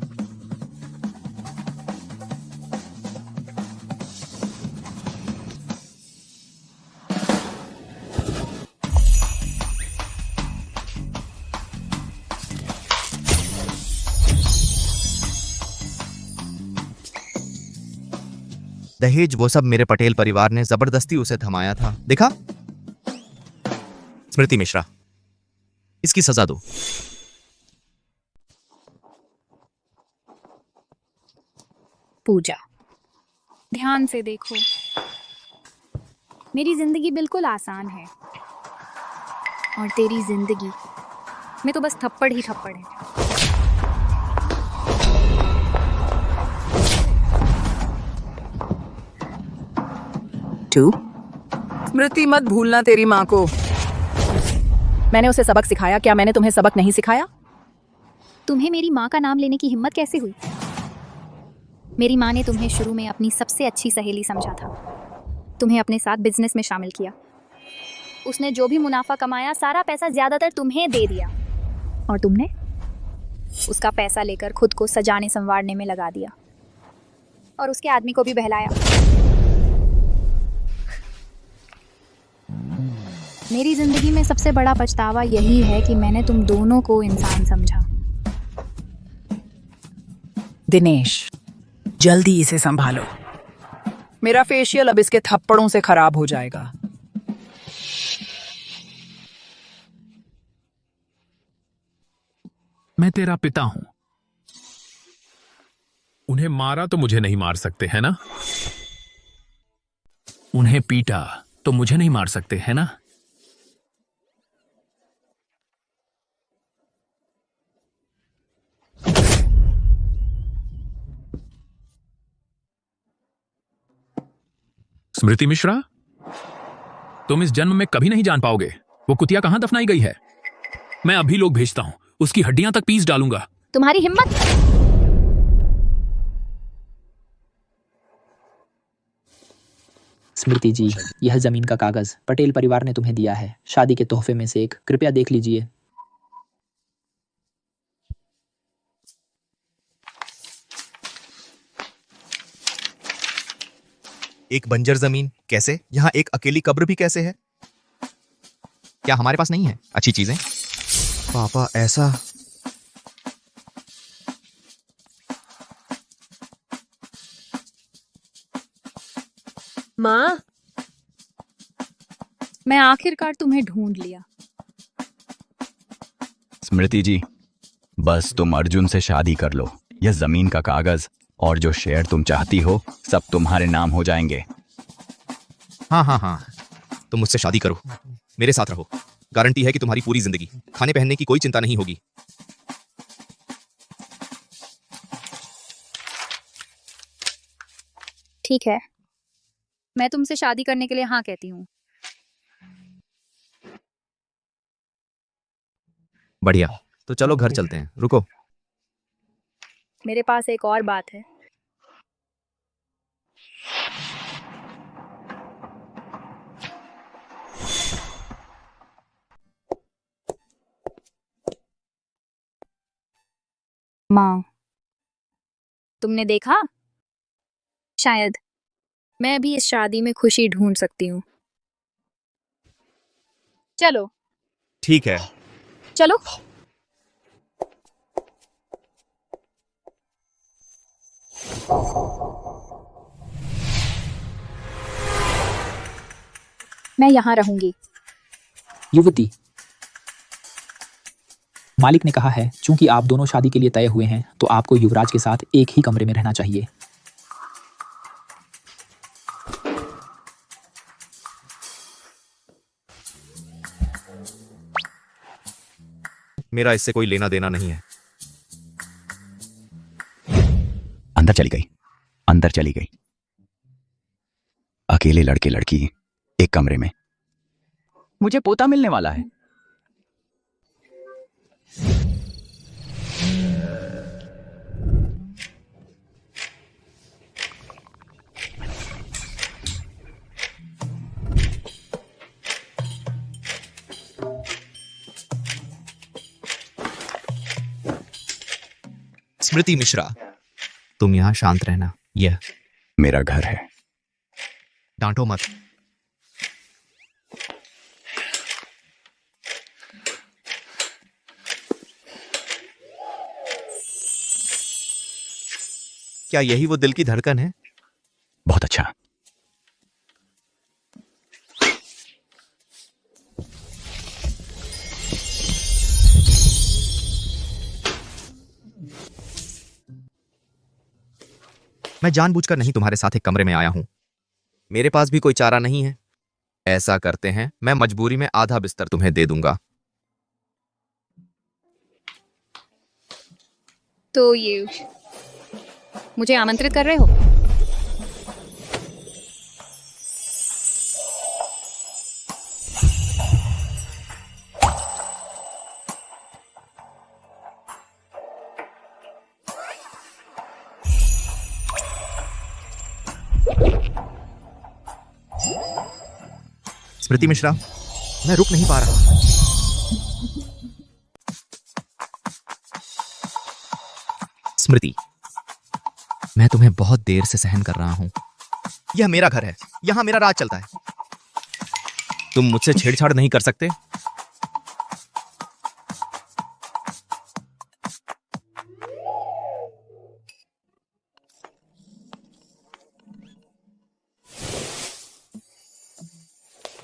दहेज वो सब मेरे पटेल परिवार ने जबरदस्ती उसे थमाया था, देखा? स्मृति मिश्रा, इसकी सजा दो। पूजा, ध्यान से देखो, मेरी जिंदगी बिल्कुल आसान है और तेरी जिंदगी में तो बस थप्पड़ ही थप्पड़ है। स्मृति, मत भूलना तेरी माँ को। मैंने उसे सबक सिखाया, क्या मैंने तुम्हें सबक नहीं सिखाया? तुम्हें मेरी माँ का नाम लेने की हिम्मत कैसे हुई? मेरी माँ ने तुम्हें शुरू में अपनी सबसे अच्छी सहेली समझा था, तुम्हें अपने साथ बिजनेस में शामिल किया। उसने जो भी मुनाफा कमाया, सारा पैसा ज्यादातर तुम्हें दे दिया और तुमने उसका पैसा लेकर खुद को सजाने संवारने में लगा दिया और उसके आदमी को भी बहलाया। मेरी जिंदगी में सबसे बड़ा पछतावा यही है कि मैंने तुम दोनों को इंसान समझा। दिनेश, जल्दी इसे संभालो। मेरा फेशियल अब इसके थप्पड़ों से खराब हो जाएगा। मैं तेरा पिता हूं। उन्हें मारा तो मुझे नहीं मार सकते, है ना? उन्हें पीटा तो मुझे नहीं मार सकते, है ना? स्मृति मिश्रा, तुम इस जन्म में कभी नहीं जान पाओगे वो कुतिया कहां दफनाई गई है। मैं अभी लोग भेजता हूं, उसकी हड्डियां तक पीस डालूंगा। तुम्हारी हिम्मत! स्मृति जी, यह जमीन का कागज पटेल परिवार ने तुम्हें दिया है, शादी के तोहफे में से एक। कृपया देख लीजिए। एक बंजर जमीन कैसे? यहाँ एक अकेली कब्र भी कैसे है? क्या हमारे पास नहीं है अच्छी चीजें? पापा ऐसा माँ, मैं आखिरकार तुम्हें ढूंढ लिया। स्मृति जी, बस तुम अर्जुन से शादी कर लो। यह जमीन का कागज और जो शेयर तुम चाहती हो सब तुम्हारे नाम हो जाएंगे। हाँ, तुम मुझसे शादी करो, मेरे साथ रहो। गारंटी है कि तुम्हारी पूरी जिंदगी खाने पहनने की कोई चिंता नहीं होगी। ठीक है, मैं तुमसे शादी करने के लिए हाँ कहती हूँ। बढ़िया, तो चलो घर चलते हैं। रुको, मेरे पास एक और बात है। माँ, तुमने देखा? शायद मैं भी इस शादी में खुशी ढूंढ सकती हूँ। चलो ठीक है। चलो। मैं यहाँ रहूंगी। युवती, मालिक ने कहा है चूंकि आप दोनों शादी के लिए तय हुए हैं तो आपको युवराज के साथ एक ही कमरे में रहना चाहिए। मेरा इससे कोई लेना देना नहीं है। अंदर चली गई, अंदर चली गई। अकेले लड़के लड़की एक कमरे में। मुझे पोता मिलने वाला है। स्मृति मिश्रा, तुम यहां शांत रहना। यह मेरा घर है। डांटो मत। क्या यही वो दिल की धड़कन है? बहुत अच्छा। मैं जानबूझकर नहीं तुम्हारे साथ एक कमरे में आया हूं। मेरे पास भी कोई चारा नहीं है। ऐसा करते हैं, मैं मजबूरी में आधा बिस्तर तुम्हें दे दूंगा। तो ये मुझे आमंत्रित कर रहे हो? स्मृति मिश्रा, मैं रुक नहीं पा रहा। स्मृति, मैं तुम्हें बहुत देर से सहन कर रहा हूं। यह मेरा घर है, यहां मेरा राज चलता है। तुम मुझसे छेड़छाड़ नहीं कर सकते।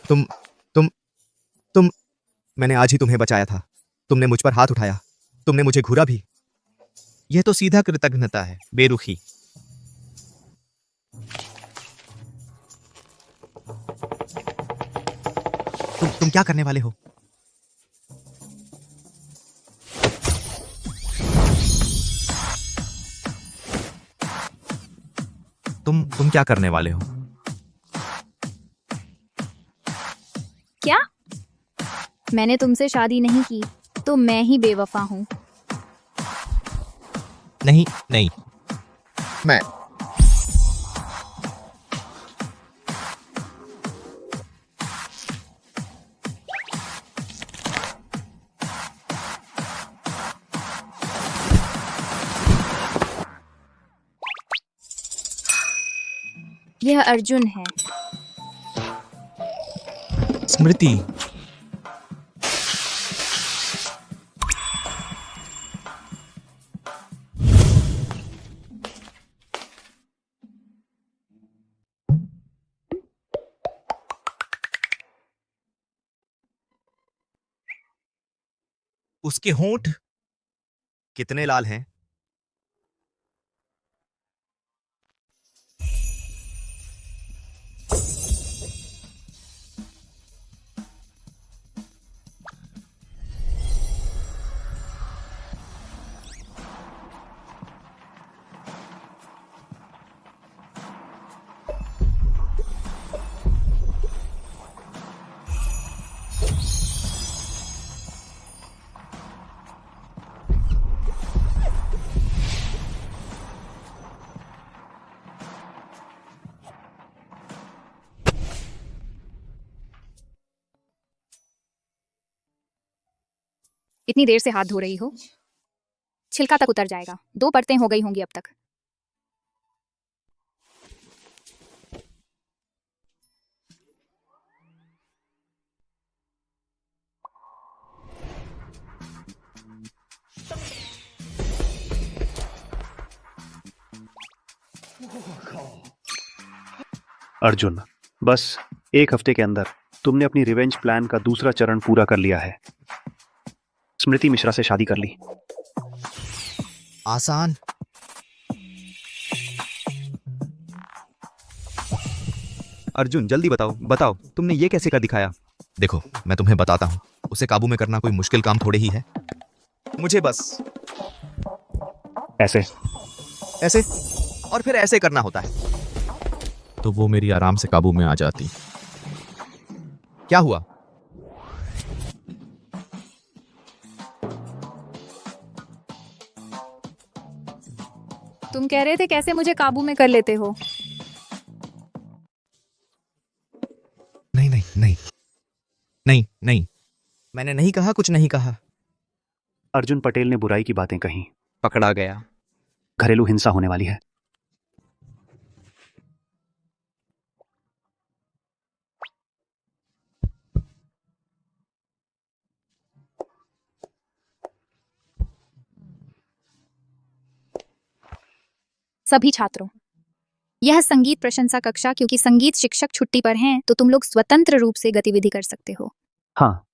तुम तुम तुम मैंने आज ही तुम्हें बचाया था। तुमने मुझ पर हाथ उठाया, तुमने मुझे घूरा भी। यह तो सीधा कृतज्ञता है, बेरुखी। तुम क्या करने वाले हो? तुम क्या करने वाले हो? क्या? मैंने तुमसे शादी नहीं की, तो मैं ही बेवफा हूँ। नहीं नहीं, मैं यह अर्जुन है। स्मृति, उसके होंठ कितने लाल हैं? इतनी देर से हाथ धो रही हो? छिलका तक उतर जाएगा। 2 परतें हो गई होंगी अब तक। अर्जुन, बस 1 हफ्ते के अंदर तुमने अपनी रिवेंज प्लान का दूसरा चरण पूरा कर लिया है। स्मृति मिश्रा से शादी कर ली। आसान? अर्जुन जल्दी बताओ बताओ, तुमने ये कैसे कर दिखाया? देखो, मैं तुम्हें बताता हूं, उसे काबू में करना कोई मुश्किल काम थोड़े ही है। मुझे बस ऐसे ऐसे और फिर ऐसे करना होता है, तो वो मेरी आराम से काबू में आ जाती। क्या हुआ? तुम कह रहे थे कैसे मुझे काबू में कर लेते हो? नहीं नहीं नहीं नहीं नहीं, मैंने नहीं कहा, कुछ नहीं कहा। अर्जुन पटेल ने बुराई की बातें कहीं। पकड़ा गया। घरेलू हिंसा होने वाली है। सभी छात्रों, यह संगीत प्रशंसा कक्षा, क्योंकि संगीत शिक्षक छुट्टी पर हैं तो तुम लोग स्वतंत्र रूप से गतिविधि कर सकते हो। हाँ।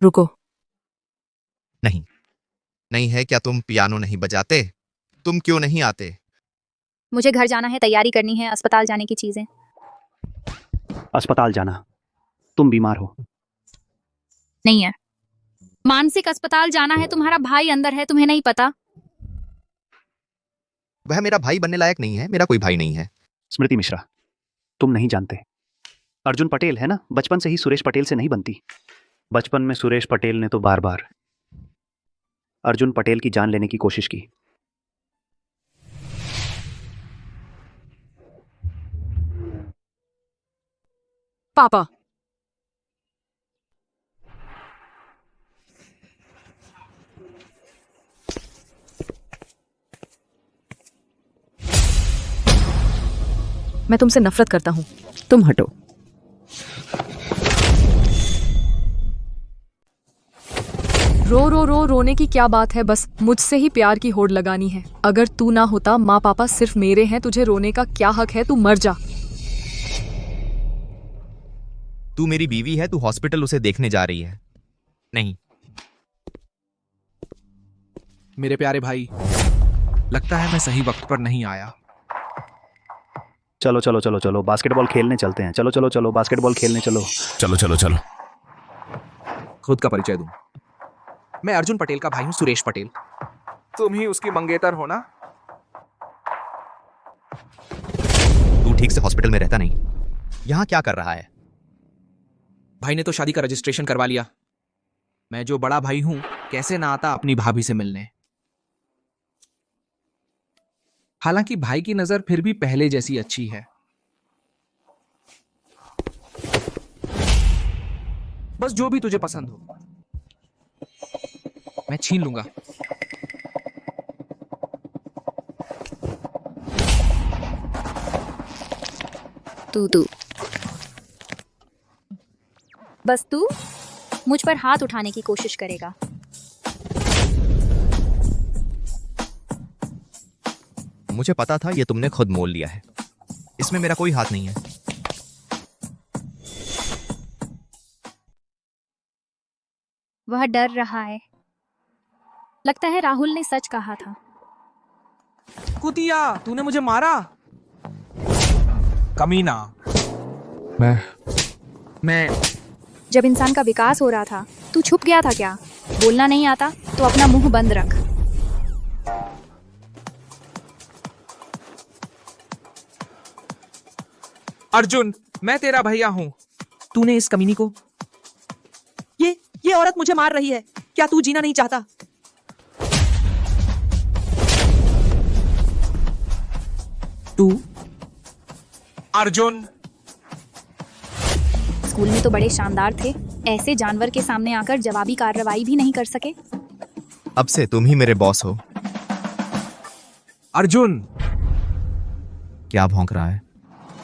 रुको। नहीं नहीं है क्या? तुम पियानो नहीं बजाते? तुम क्यों नहीं आते? मुझे घर जाना है, तैयारी करनी है, अस्पताल जाने की चीजें। अस्पताल जाना? तुम बीमार हो? नहीं है। मानसिक अस्पताल जाना है। तुम्हारा भाई अंदर है, तुम्हें नहीं पता? वह मेरा भाई बनने लायक नहीं है, मेरा कोई भाई नहीं है। स्मृति मिश्रा, तुम नहीं जानते। अर्जुन पटेल है ना, बचपन से ही सुरेश पटेल से नहीं बनती। बचपन में सुरेश पटेल ने तो बार बार अर्जुन पटेल की जान लेने की कोशिश की। पापा, मैं तुमसे नफरत करता हूँ। तुम हटो। रोने की क्या बात है, बस मुझसे ही प्यार की होड़ लगानी है। अगर तू ना होता, माँ पापा सिर्फ मेरे हैं, तुझे रोने का क्या हक है? तू मर जा। तू मेरी बीवी है, तू हॉस्पिटल उसे देखने जा रही है। नहीं। मेरे प्यारे भाई, लगता है मैं सही वक्त पर नहीं आया। चलो चलो चलो चलो बास्केटबॉल खेलने चलते हैं। चलो चलो चलो बास्केटबॉल खेलने चलो। चलो चलो चलो। खुद का परिचय दूं। मैं अर्जुन पटेल का भाई हूं, सुरेश पटेल। तुम ही उसकी मंगेतर हो ना? तू ठीक से हॉस्पिटल में रहता नहीं, यहां क्या कर रहा है? भाई ने तो शादी का रजिस्ट्रेशन करवा लिया। मैं जो बड़ा भाई हूं, कैसे ना आता अपनी भाभी से मिलने। हालांकि भाई की नजर फिर भी पहले जैसी अच्छी है। बस जो भी तुझे पसंद हो मैं छीन लूंगा। तू बस तू मुझ पर हाथ उठाने की कोशिश करेगा। मुझे पता था ये तुमने खुद मोल लिया है, इसमें मेरा कोई हाथ नहीं है। वह डर रहा है। लगता है राहुल ने सच कहा था। कुतिया, तूने मुझे मारा। कमीना। मैं जब इंसान का विकास हो रहा था, तू छुप गया था क्या? बोलना नहीं आता तो अपना मुंह बंद रख। अर्जुन, मैं तेरा भैया हूं। तूने इस कमीनी को। ये औरत मुझे मार रही है। क्या तू जीना नहीं चाहता? तू अर्जुन। स्कूल में तो बड़े शानदार थे, ऐसे जानवर के सामने आकर जवाबी कार्रवाई भी नहीं कर सके। अब से तुम ही मेरे बॉस हो। अर्जुन। क्या भौंक रहा है?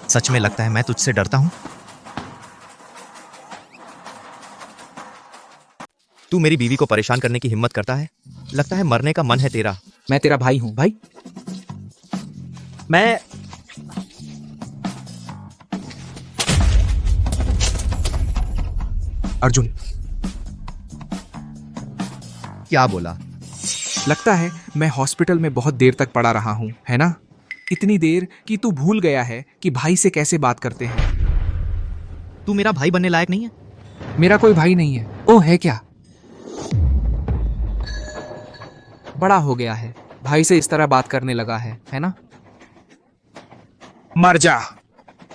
सच में लगता है मैं तुझसे डरता हूं? तू मेरी बीवी को परेशान करने की हिम्मत करता है? लगता है मरने का मन है तेरा। मैं तेरा भाई हूं। भाई, मैं अर्जुन। क्या बोला? लगता है मैं हॉस्पिटल में बहुत देर तक पड़ा रहा हूं, है ना? इतनी देर कि तू भूल गया है कि भाई से कैसे बात करते हैं। तू मेरा भाई बनने लायक नहीं है। मेरा कोई भाई नहीं है। ओ, है क्या? बड़ा हो गया है, भाई से इस तरह बात करने लगा है ना? मर जा।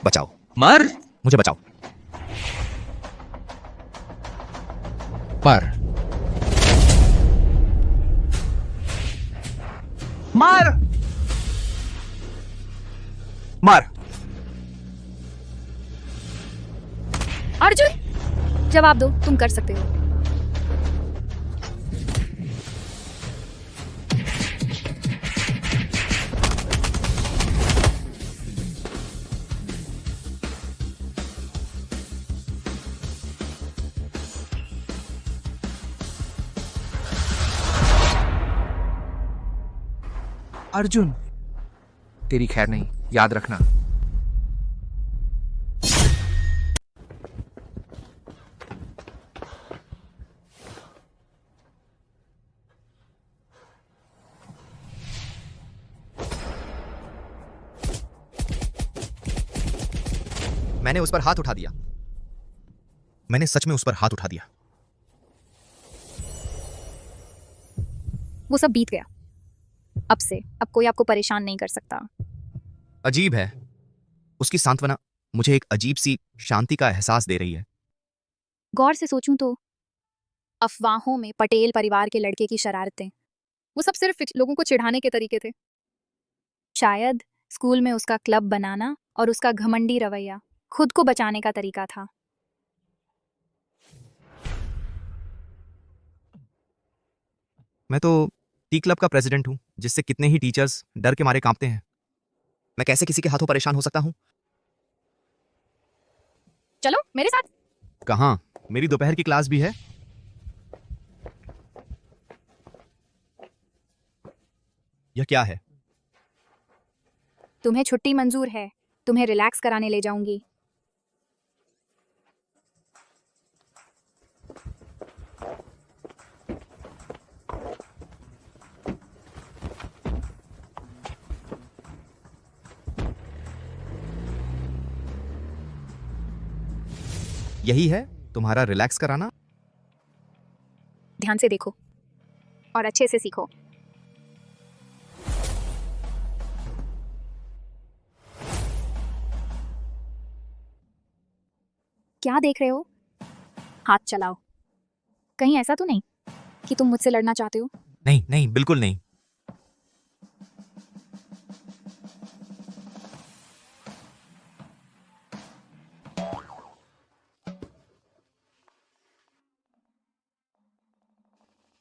बचाओ। मर। मुझे बचाओ। पर मार। मार। अर्जुन, जवाब दो, तुम कर सकते हो। अर्जुन, तेरी खैर नहीं, याद रखना। मैंने उस पर हाथ उठा दिया। मैंने सच में उस पर हाथ उठा दिया। वो सब बीत गया। अब कोई आपको परेशान नहीं कर सकता। अजीब है, उसकी सांत्वना मुझे एक अजीब सी शांति का एहसास दे रही है। गौर से सोचूं तो अफवाहों में पटेल परिवार के लड़के की शरारतें, वो सब सिर्फ लोगों को चिढ़ाने के तरीके थे। शायद स्कूल में उसका क्लब बनाना और उसका घमंडी रवैया खुद को बचाने का तरीका था। मैं तो टी क्लब का प्रेसिडेंट हूं, जिससे कितने ही टीचर्स डर के मारे कांपते हैं। मैं कैसे किसी के हाथों परेशान हो सकता हूं? चलो मेरे साथ। कहाँ? मेरी दोपहर की क्लास भी है। यह क्या है? तुम्हें छुट्टी मंजूर है, तुम्हें रिलैक्स कराने ले जाऊंगी। यही है तुम्हारा रिलैक्स कराना? ध्यान से देखो और अच्छे से सीखो। क्या देख रहे हो? हाथ चलाओ। कहीं ऐसा तो नहीं कि तुम मुझसे लड़ना चाहते हो? नहीं नहीं, बिल्कुल नहीं।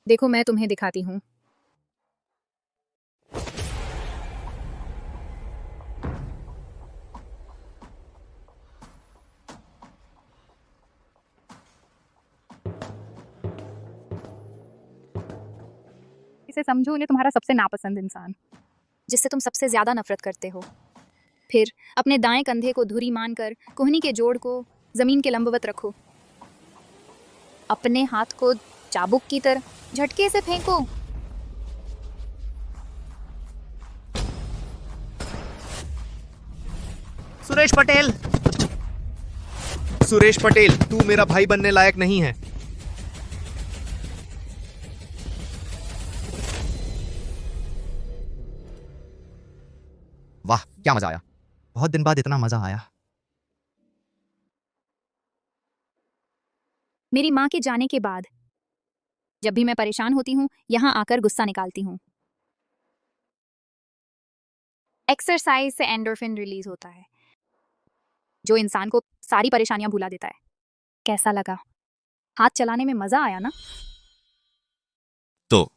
देखो मैं तुम्हें दिखाती हूँ। इसे समझो, ये तुम्हारा सबसे नापसंद इंसान, जिससे तुम सबसे ज्यादा नफरत करते हो। फिर अपने दाएं कंधे को धुरी मानकर कोहनी के जोड़ को जमीन के लंबवत रखो। अपने हाथ को चाबुक की तरह झटके से फेंको। सुरेश पटेल! सुरेश पटेल, तू मेरा भाई बनने लायक नहीं है। वाह, क्या मजा आया। बहुत दिन बाद इतना मजा आया। मेरी माँ के जाने के बाद जब भी मैं परेशान होती हूँ, यहाँ आकर गुस्सा निकालती हूँ। एक्सरसाइज से एंडोर्फिन रिलीज होता है, जो इंसान को सारी परेशानियां भुला देता है। कैसा लगा? हाथ चलाने में मजा आया ना? तो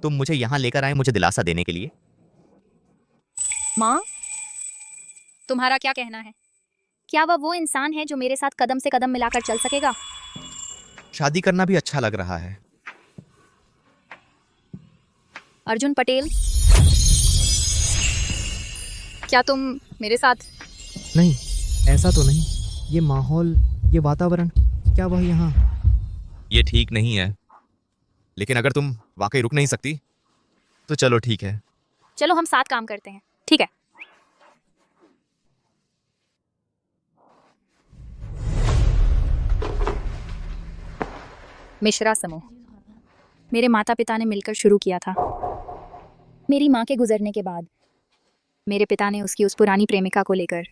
तुम मुझे यहाँ लेकर आए मुझे दिलासा देने के लिए? माँ, तुम्हारा क्या कहना है? क्या वह वो इंसान है जो मेरे साथ कदम से कदम मिलाकर चल सकेगा? शादी करना भी अच्छा लग रहा है। अर्जुन पटेल, क्या तुम मेरे साथ? नहीं, ऐसा तो नहीं। ये माहौल, ये वातावरण, क्या वह यहाँ? ये ठीक नहीं है। लेकिन अगर तुम वाकई रुक नहीं सकती तो चलो ठीक है। चलो हम साथ काम करते हैं, ठीक है? मिश्रा समूह मेरे माता पिता ने मिलकर शुरू किया था। मेरी माँ के गुजरने के बाद मेरे पिता ने उसकी उस पुरानी प्रेमिका को लेकर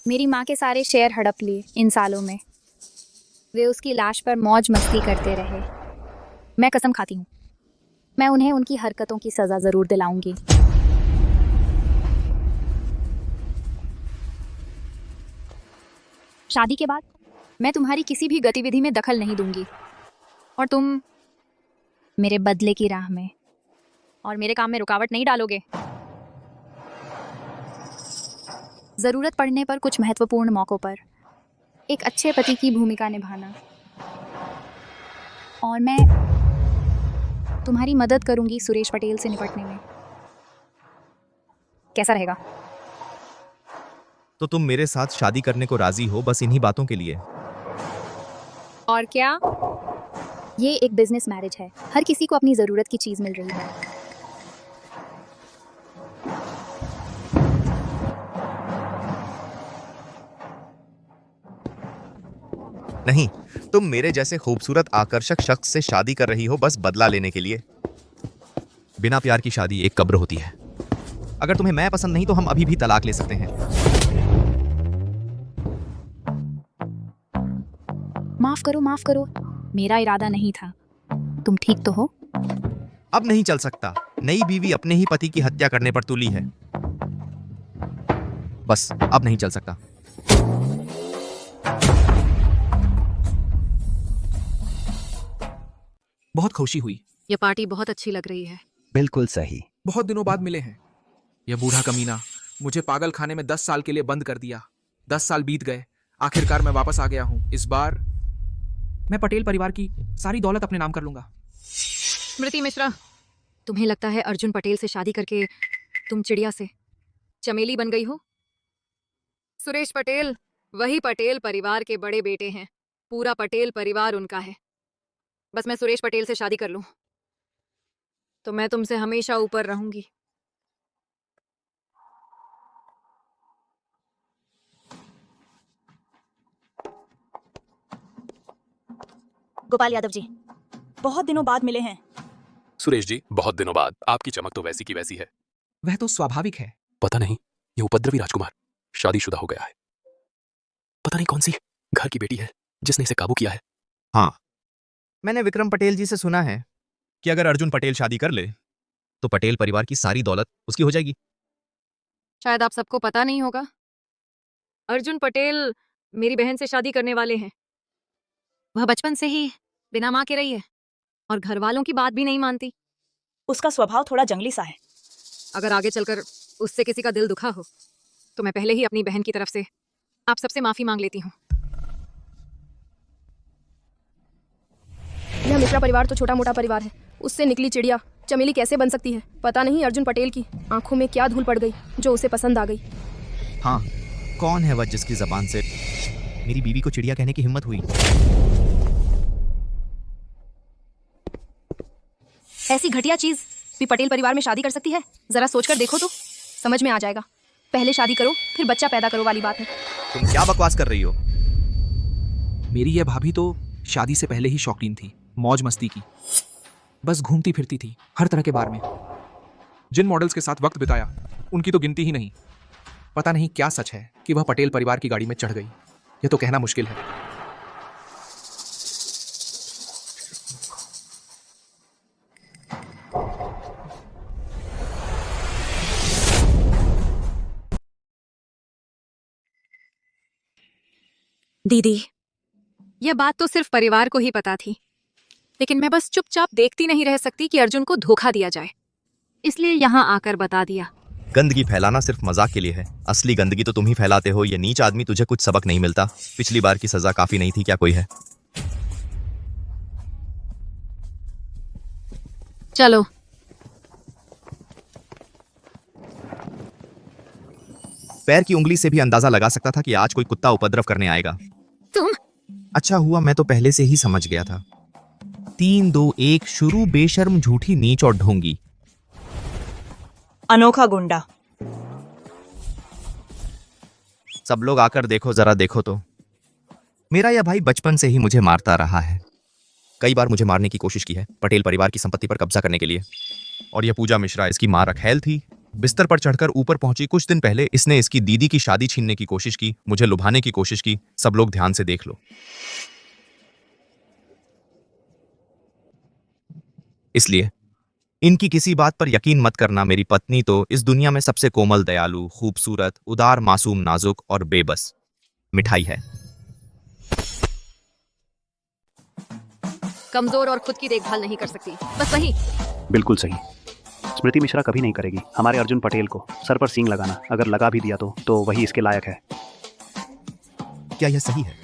मेरी माँ के सारे शेयर हड़प लिए। इन सालों में वे उसकी लाश पर मौज मस्ती करते रहे। मैं कसम खाती हूँ, मैं उन्हें उनकी हरकतों की सजा जरूर दिलाऊंगी। शादी के बाद मैं तुम्हारी किसी भी गतिविधि में दखल नहीं दूंगी और तुम मेरे बदले की राह में और मेरे काम में रुकावट नहीं डालोगे। जरूरत पड़ने पर कुछ महत्वपूर्ण मौकों पर एक अच्छे पति की भूमिका निभाना, और मैं तुम्हारी मदद करूंगी सुरेश पटेल से निपटने में। कैसा रहेगा? तो तुम मेरे साथ शादी करने को राजी हो बस इन्हीं बातों के लिए? और क्या? ये एक बिजनेस मैरिज है, हर किसी को अपनी जरूरत की चीज मिल रही है। नहीं, तुम मेरे जैसे खूबसूरत आकर्षक शख्स से शादी कर रही हो बस बदला लेने के लिए। बिना प्यार की शादी एक कब्र होती है। अगर तुम्हें मैं पसंद नहीं तो हम अभी भी तलाक ले सकते हैं। माफ करो, माफ करो, मेरा इरादा नहीं था। तुम ठीक तो हो? अब नहीं चल सकता। नई बीवी अपने ही पति की हत्या करने पर तुली है। बस अब नहीं चल सकता। बहुत खुशी हुई। ये पार्टी बहुत अच्छी लग रही है। बिल्कुल सही। बहुत दिनों बाद मिले हैं। यह बूढ़ा कमीना मुझे पागल खाने में 10 साल के लिए बंद कर दिया। 10 साल बीत गए, आखिरकार मैं वापस आ गया हूँ। इस बार मैं पटेल परिवार की सारी दौलत अपने नाम कर लूंगा। स्मृति मिश्रा, तुम्हें लगता है अर्जुन पटेल से शादी करके तुम चिड़िया से चमेली बन गई हो? सुरेश पटेल वही पटेल परिवार के बड़े बेटे हैं। पूरा पटेल परिवार उनका है। बस मैं सुरेश पटेल से शादी कर लूं तो मैं तुमसे हमेशा ऊपर रहूंगी। गोपाल यादव जी, बहुत दिनों बाद मिले हैं। सुरेश जी, बहुत दिनों बाद। आपकी चमक तो वैसी की वैसी है। वह तो स्वाभाविक है। पता नहीं ये उपद्रवी राजकुमार शादीशुदा हो गया है। पता नहीं कौन सी घर की बेटी है जिसने इसे काबू किया है। हाँ, मैंने विक्रम पटेल जी से सुना है कि अगर अर्जुन पटेल शादी कर ले तो पटेल परिवार की सारी दौलत उसकी हो जाएगी। शायद आप सबको पता नहीं होगा, अर्जुन पटेल मेरी बहन से शादी करने वाले हैं। वह बचपन से ही बिना माँ के रही है और घर वालों की बात भी नहीं मानती। उसका स्वभाव थोड़ा जंगली सा है। अगर आगे चलकर उससे किसी का दिल दुखा हो तो मैं पहले ही अपनी बहन की तरफ से आप सबसे माफी मांग लेती हूँ। यह मिश्रा परिवार तो छोटा मोटा परिवार है। उससे निकली चिड़िया चमेली कैसे बन सकती है? पता नहीं अर्जुन पटेल की आंखों में क्या धूल पड़ गई जो उसे पसंद आ गई। हाँ, कौन है वह जिसकी जबान से मेरी बीवी को चिड़िया कहने की हिम्मत हुई? ऐसी घटिया चीज भी पटेल परिवार में शादी कर सकती है? जरा सोचकर देखो तो समझ में आ जाएगा। पहले शादी करो फिर बच्चा पैदा करो वाली बात है। तुम क्या बकवास कर रही हो? मेरी यह भाभी तो शादी से पहले ही शौकीन थी मौज मस्ती की। बस घूमती फिरती थी हर तरह के बार में। जिन मॉडल्स के साथ वक्त बिताया उनकी तो गिनती ही नहीं। पता नहीं क्या सच है कि वह पटेल परिवार की गाड़ी में चढ़ गई, यह तो कहना मुश्किल है। दीदी, यह बात तो सिर्फ परिवार को ही पता थी, लेकिन मैं बस चुपचाप देखती नहीं रह सकती कि अर्जुन को धोखा दिया जाए, इसलिए यहाँ आकर बता दिया। गंदगी फैलाना सिर्फ मजाक के लिए है, असली गंदगी तो तुम ही फैलाते हो। ये नीच आदमी, तुझे कुछ सबक नहीं मिलता? पिछली बार की सजा काफी नहीं थी क्या? कोई है? चलो। पैर की उंगली से भी अंदाजा लगा सकता था कि आज कोई कुत्ता उपद्रव करने आएगा। तुम? अच्छा हुआ मैं तो पहले से ही समझ गया था। 3 2 1 शुरू। बेशर्म, झूठी, नीच और ढोंगी। अनोखा गुंडा। सब लोग आकर देखो, जरा देखो तो। मेरा यह भाई बचपन से ही मुझे मारता रहा है। कई बार मुझे मारने की कोशिश की है पटेल परिवार की संपत्ति पर कब्जा करने के लिए। और यह पूजा मिश्रा इसकी मां रखैल थी। बिस्तर पर चढ़कर ऊपर पहुंची कुछ दिन पहले इसने इसकी दीदी की शादी छीनने की कोशिश की, मुझे लुभाने की कोशिश की। सब लोग ध्यान से देख लो। इसलिए इनकी किसी बात पर यकीन मत करना। मेरी पत्नी तो इस दुनिया में सबसे कोमल, दयालु, खूबसूरत, उदार, मासूम, नाजुक और बेबस मिठाई है। कमजोर और खुद की देखभाल नहीं कर सकती, बस वही। बिल्कुल सही। स्मृति मिश्रा कभी नहीं करेगी हमारे अर्जुन पटेल को सर पर सींग लगाना। अगर लगा भी दिया तो वही इसके लायक है। क्या यह सही है?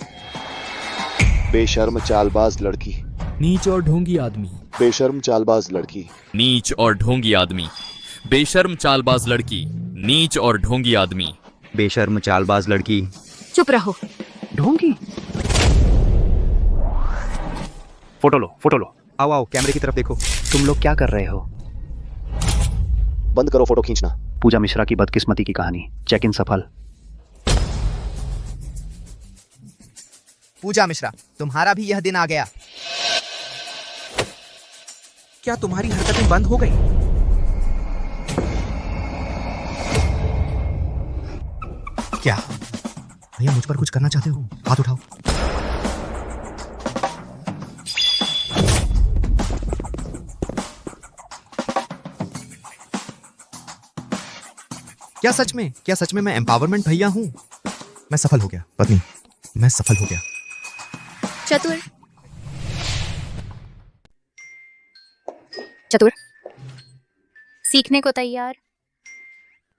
बेशर्म चालबाज लड़की। नीच और ढोंगी आदमी। बेशर्म चालबाज लड़की। नीच और ढोंगी आदमी। बेशर्म चालबाज लड़की। नीच और ढोंगी आदमी। बेशर्म चालबाज लड़की। चुप रहो। ढोंगी। फोटो लो, फोटो लो। आओ आओ, कैमरे की तरफ देखो। तुम लोग क्या कर रहे हो? बंद करो फोटो खींचना। पूजा मिश्रा की बदकिस्मती की कहानी। चेक इन सफल। पूजा मिश्रा, तुम्हारा भी यह दिन आ गया। क्या तुम्हारी हरकतें बंद हो गई? क्या भैया मुझ पर कुछ करना चाहते हो? हाथ उठाओ। क्या सच में मैं एम्पावरमेंट भैया हूं? मैं सफल हो गया पत्नी, मैं सफल हो गया। चतुर चतुर, सीखने को तैयार?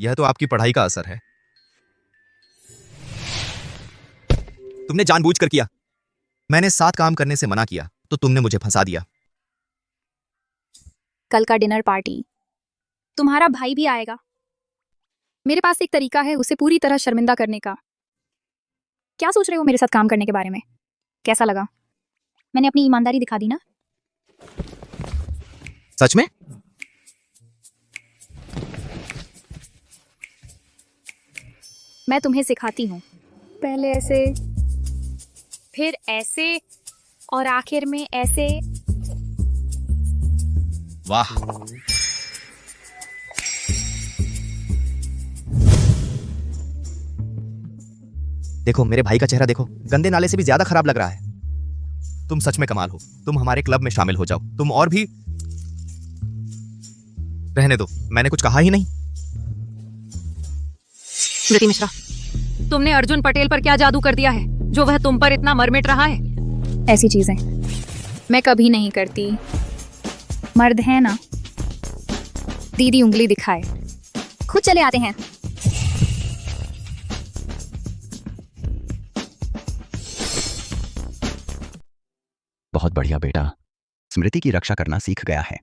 यह तो आपकी पढ़ाई का असर है। तुमने जानबूझकर किया। मैंने साथ काम करने से मना किया तो तुमने मुझे फंसा दिया। कल का डिनर पार्टी तुम्हारा भाई भी आएगा। मेरे पास एक तरीका है उसे पूरी तरह शर्मिंदा करने का। क्या सोच रहे हो मेरे साथ काम करने के बारे में? कैसा लगा? मैंने अपनी ईमानदारी दिखा दी ना? सच में? मैं तुम्हें सिखाती हूँ। पहले ऐसे, फिर ऐसे, और आखिर में ऐसे। वाह, देखो मेरे भाई का चेहरा देखो, गंदे नाले से भी ज्यादा खराब लग रहा है। तुम सच में कमाल हो। तुम हमारे क्लब में शामिल हो जाओ। तुम और भी रहने दो, मैंने कुछ कहा ही नहीं। स्मृति मिश्रा, तुमने अर्जुन पटेल पर क्या जादू कर दिया है जो वह तुम पर इतना मरमिट रहा है? ऐसी चीजें मैं कभी नहीं करती। मर्द है ना। दीदी उंगली दिखाए, खुद चले आते हैं। बहुत बढ़िया बेटा, स्मृति की रक्षा करना सीख गया है।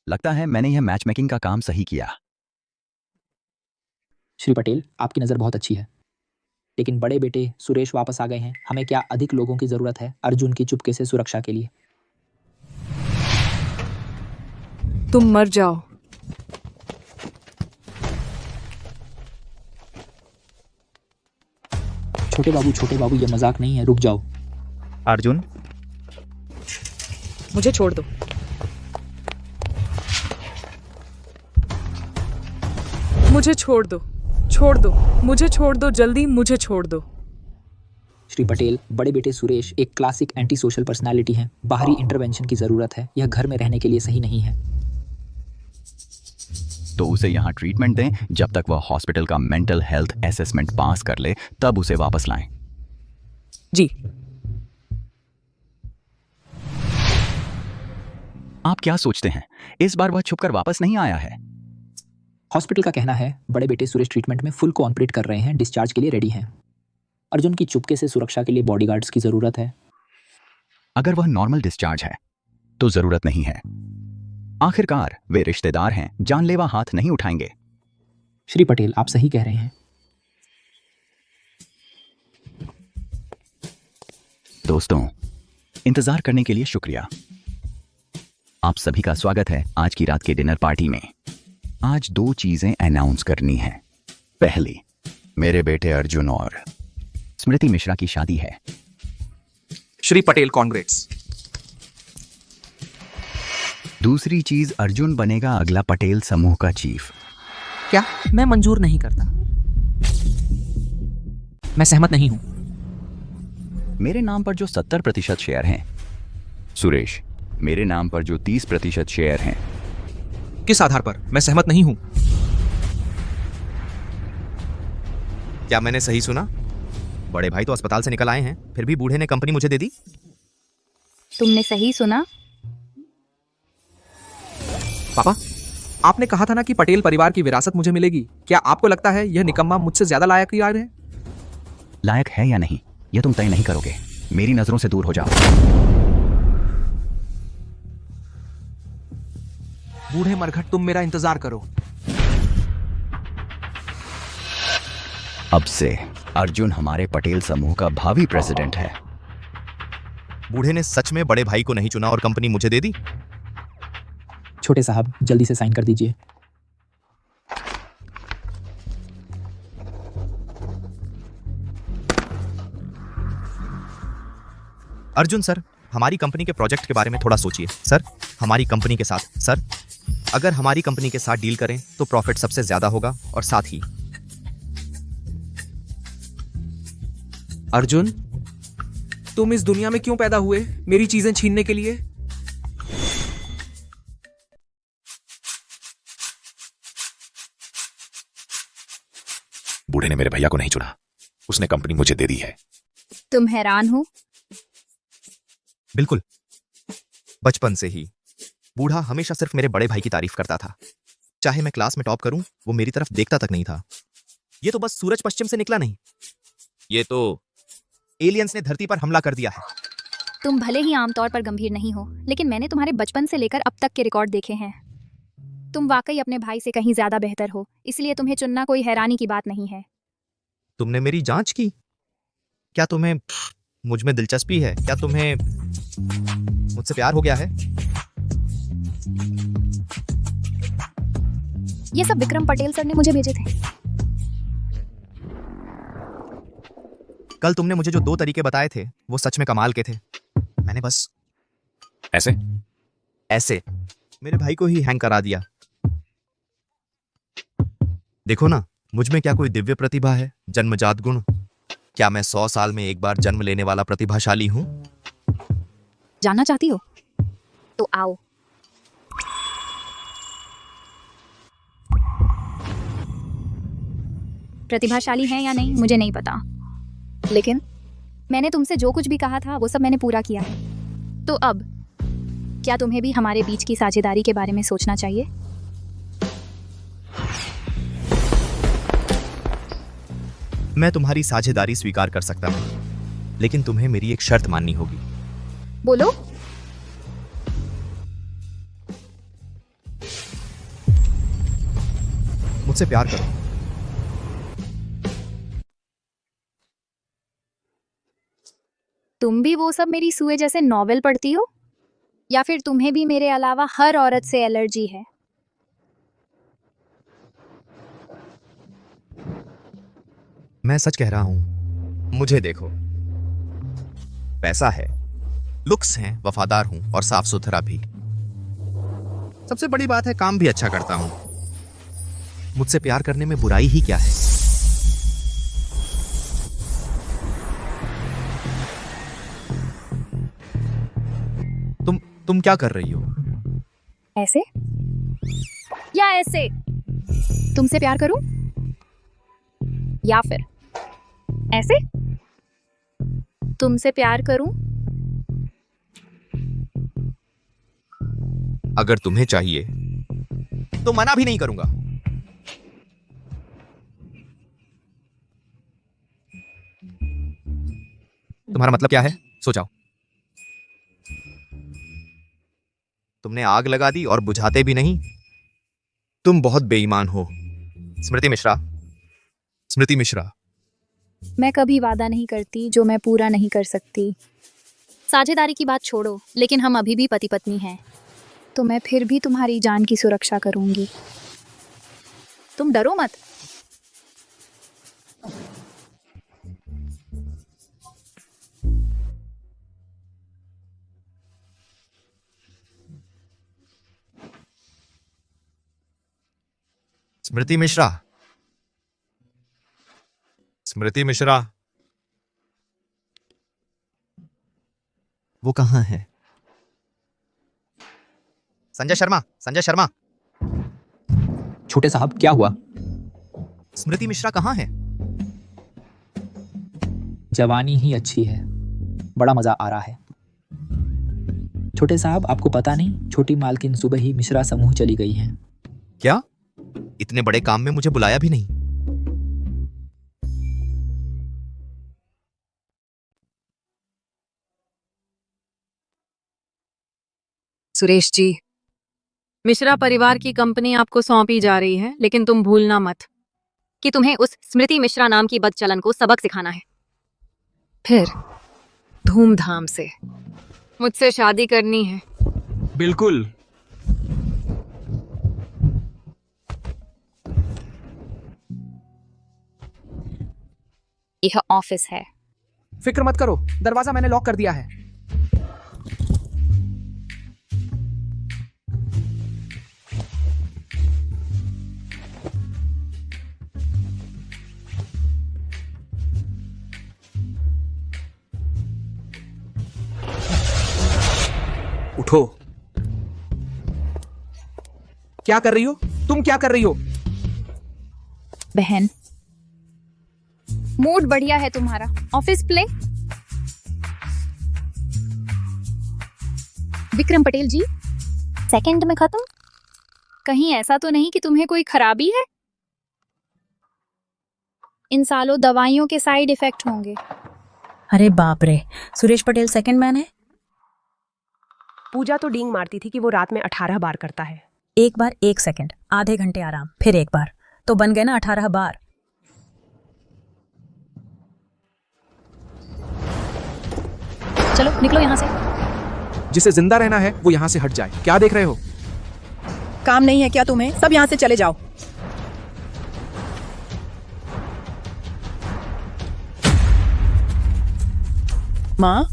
लगता है मैंने यह मैच मेकिंग का काम सही किया। श्री पटेल, आपकी नज़र बहुत अच्छी है, लेकिन बड़े बेटे सुरेश वापस आ गए हैं। हमें क्या अधिक लोगों की जरूरत है अर्जुन की चुपके से सुरक्षा के लिए? तुम मर जाओ। छोटे बाबू, ये मजाक नहीं है, रुक जाओ। अर्जुन, मुझे छोड़ दो। मुझे छोड़ दो, छोड़ दो, मुझे छोड़ दो, जल्दी मुझे छोड़ दो। श्री पटेल, बड़े बेटे सुरेश एक क्लासिक एंटी सोशल पर्सनालिटी है। बाहरी इंटरवेंशन की जरूरत है। यह घर में रहने के लिए सही नहीं है। तो उसे यहाँ ट्रीटमेंट दें जब तक वह हॉस्पिटल का मेंटल हेल्थ असेसमेंट पास कर ले, तब उसे वापस लाएं। जी। आप क्या सोचते हैं, इस बार वह छुपकर वापस नहीं आया है? हॉस्पिटल का कहना है बड़े बेटे सुरेश ट्रीटमेंट में फुल कोऑपरेट कर रहे हैं, डिस्चार्ज के लिए रेडी हैं। अर्जुन की चुपके से सुरक्षा के लिए बॉडीगार्ड्स की जरूरत है। अगर वह नॉर्मल डिस्चार्ज है तो जरूरत नहीं है। आखिरकार वे रिश्तेदार हैं, जानलेवा हाथ नहीं उठाएंगे। श्री पटेल, आप सही कह रहे हैं। दोस्तों, इंतजार करने के लिए शुक्रिया। आप सभी का स्वागत है आज की रात के डिनर पार्टी में। आज 2 चीजें अनाउंस करनी है। पहली, मेरे बेटे अर्जुन और स्मृति मिश्रा की शादी है। श्री पटेल, कॉन्ग्रेट्स। दूसरी चीज, अर्जुन बनेगा अगला पटेल समूह का चीफ। क्या? मैं मंजूर नहीं करता। मैं सहमत नहीं हूं। मेरे नाम पर जो 70% शेयर हैं, सुरेश, मेरे नाम पर जो 30% शेयर हैं। किस आधार पर? मैं सहमत नहीं हूं। क्या मैंने सही सुना? बड़े भाई तो अस्पताल से निकल आए हैं, फिर भी बूढ़े ने कंपनी मुझे दे दी। तुमने सही सुना। पापा, आपने कहा था ना कि पटेल परिवार की विरासत मुझे मिलेगी। क्या आपको लगता है यह निकम्मा मुझसे ज्यादा लायक है? लायक है या नहीं, यह तुम तय नहीं करोगे। मेरी नजरों से दूर हो जाओ। बूढ़े मरघट, तुम मेरा इंतजार करो। अब से अर्जुन हमारे पटेल समूह का भावी प्रेसिडेंट है। बूढ़े ने सच में बड़े भाई को नहीं चुना और कंपनी मुझे दे दी। छोटे साहब, जल्दी से साइन कर दीजिए। अर्जुन सर, हमारी कंपनी के प्रोजेक्ट के बारे में थोड़ा सोचिए। सर, हमारी कंपनी के साथ, सर, अगर हमारी कंपनी के साथ डील करें तो प्रॉफिट सबसे ज्यादा होगा और साथ ही। अर्जुन, तुम इस दुनिया में क्यों पैदा हुए? मेरी चीजें छीनने के लिए? बूढ़े ने मेरे भैया को नहीं चुना, उसने कंपनी मुझे दे दी है। तुम हैरान हो? बिल्कुल, बचपन से ही बूढ़ा हमेशा सिर्फ मेरे बड़े भाई की तारीफ करता था। चाहे मैं क्लास में टॉप करूं, वो मेरी तरफ देखता तक नहीं था। ये तो बस सूरज पश्चिम से निकला नहीं, ये तो एलियंस ने धरती पर हमला कर दिया है। तुम भले ही आमतौर पर गंभीर नहीं हो, लेकिन मैंने तुम्हारे बचपन से लेकर अब तक के रिकॉर्ड देखे हैं। तुम वाकई अपने भाई से कहीं ज्यादा बेहतर हो, इसलिए तुम्हें चुनना कोई हैरानी की बात नहीं है। तुमने मेरी जांच की? क्या तुम्हें मुझ में दिलचस्पी है? क्या तुम्हें मुझसे प्यार हो गया है? ये सब विक्रम पटेल सर ने मुझे भेजे थे। कल तुमने मुझे जो 2 तरीके बताए थे वो सच में कमाल के थे। मैंने बस ऐसे मेरे भाई को ही हैंग करा दिया। देखो ना, मुझ में क्या कोई दिव्य प्रतिभा है, जन्मजात गुण? क्या मैं 100 साल में एक बार जन्म लेने वाला प्रतिभाशाली हूं? जानना चाहती हो तो आओ। प्रतिभाशाली हैं या नहीं मुझे नहीं पता, लेकिन मैंने तुमसे जो कुछ भी कहा था वो सब मैंने पूरा किया है। तो अब क्या तुम्हें भी हमारे बीच की साझेदारी के बारे में सोचना चाहिए? मैं तुम्हारी साझेदारी स्वीकार कर सकता हूं, लेकिन तुम्हें मेरी एक शर्त माननी होगी। बोलो। मुझसे प्यार करो। तुम भी वो सब मेरी सुए जैसे नॉवेल पढ़ती हो, या फिर तुम्हें भी मेरे अलावा हर औरत से एलर्जी है? मैं सच कह रहा हूं। मुझे देखो, पैसा है, लुक्स हैं, वफादार हूं और साफ सुथरा भी। सबसे बड़ी बात है, काम भी अच्छा करता हूं। मुझसे प्यार करने में बुराई ही क्या है? तुम क्या कर रही हो? ऐसे या ऐसे? तुमसे प्यार करूं या फिर ऐसे? तुमसे प्यार करूं? अगर तुम्हें चाहिए तो मना भी नहीं करूंगा। तुम्हारा मतलब क्या है? सोचाओ। तुमने आग लगा दी और बुझाते भी नहीं। तुम बहुत बेईमान हो स्मृति मिश्रा। स्मृति मिश्रा। मैं कभी वादा नहीं करती जो मैं पूरा नहीं कर सकती। साझेदारी की बात छोड़ो, लेकिन हम अभी भी पति पत्नी हैं, तो मैं फिर भी तुम्हारी जान की सुरक्षा करूंगी। तुम डरो मत। स्मृति मिश्रा। स्मृति मिश्रा। वो कहां है? संजय शर्मा। संजय शर्मा। छोटे साहब, क्या हुआ? स्मृति मिश्रा कहां है? जवानी ही अच्छी है, बड़ा मजा आ रहा है। छोटे साहब, आपको पता नहीं, छोटी मालकिन सुबह ही मिश्रा समूह चली गई हैं। क्या? इतने बड़े काम में मुझे बुलाया भी नहीं। सुरेश जी, मिश्रा परिवार की कंपनी आपको सौंपी जा रही है, लेकिन तुम भूलना मत कि तुम्हें उस स्मृति मिश्रा नाम की बदचलन को सबक सिखाना है। फिर धूमधाम से मुझसे शादी करनी है। बिल्कुल। यह ऑफिस है। फिक्र मत करो, दरवाजा मैंने लॉक कर दिया है। उठो। क्या कर रही हो? तुम क्या कर रही हो? बहन, मूड बढ़िया है तुम्हारा। Office play. Vikram Patel ji, second में खत्म। कहीं ऐसा तो नहीं कि तुम्हें कोई खराबी है? इन सालों दवाइयों के साइड इफेक्ट होंगे। अरे बाप रे, सुरेश पटेल सेकंड मैन है। पूजा तो डींग मारती थी कि वो रात में 18 बार करता है। एक बार 1 सेकंड, आधे घंटे आराम, फिर एक बार, तो बन गए ना 18 बार। चलो निकलो यहाँ से। जिसे जिंदा रहना है वो यहाँ से हट जाए। क्या देख रहे हो? काम नहीं है क्या तुम्हें? सब यहाँ से चले जाओ। माँ,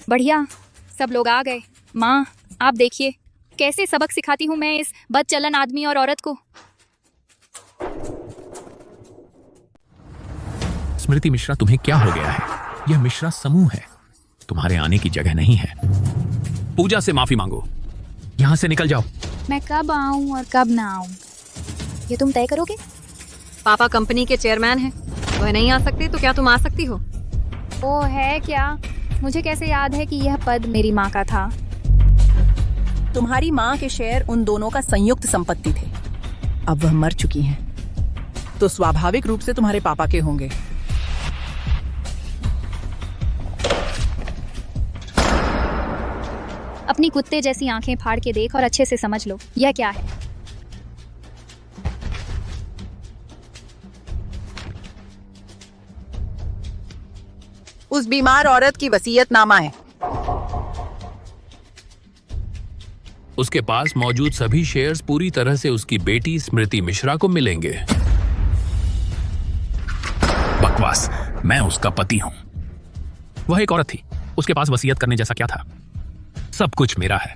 बढ़िया, सब लोग आ गए। माँ आप देखिए कैसे सबक सिखाती हूँ मैं इस बदचलन आदमी और औरत को। स्मृति मिश्रा, तुम्हें क्या हो गया है? यह मिश्रा समूह है, तुम्हारे आने की जगह नहीं है। पूजा से माफी मांगो, यहाँ से निकल जाओ। मैं कब आऊँ और कब ना आऊँ ये तुम तय करोगे। पापा कंपनी के चेयरमैन हैं, वह नहीं आ सकते तो क्या तुम आ सकती हो? ओ है क्या? मुझे कैसे याद है कि यह पद मेरी माँ का था। तुम्हारी माँ के शेयर उन दोनों का संयुक्त संपत्ति थे। अब वह मर चुकी हैं, तो स्वाभाविक रूप से तुम्हारे पापा के होंगे। अपनी कुत्ते जैसी आंखें फाड़ के देख और अच्छे से समझ लो यह क्या है। उस बीमार औरत की वसीयतनामा है। उसके पास मौजूद सभी शेयर्स पूरी तरह से उसकी बेटी स्मृति मिश्रा को मिलेंगे। बकवास, मैं उसका पति हूं। वह एक औरत थी, उसके पास वसीयत करने जैसा क्या था? सब कुछ मेरा है।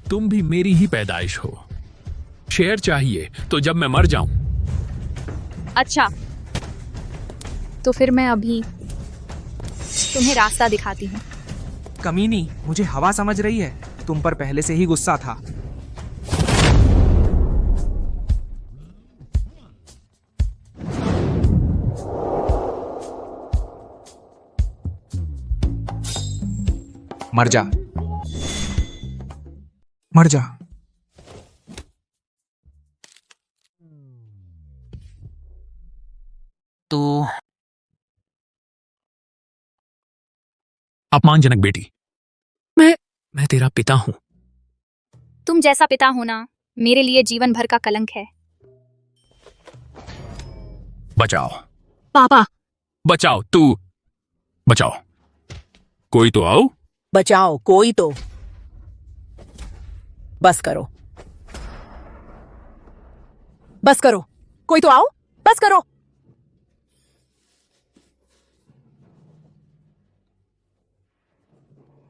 तुम भी मेरी ही पैदाइश हो। शेयर चाहिए तो जब मैं मर जाऊं। अच्छा तो फिर मैं अभी तुम्हें रास्ता दिखाती हूँ। कमीनी, मुझे हवा समझ रही है। तुम पर पहले से ही गुस्सा था। मर जा, मर जा। तो अपमानजनक बेटी, मैं तेरा पिता हूं। तुम जैसा पिता होना मेरे लिए जीवन भर का कलंक है। बचाओ पापा, बचाओ, तू बचाओ। कोई तो आओ। बचाओ कोई तो। बस करो, बस करो, कोई तो आओ, बस करो।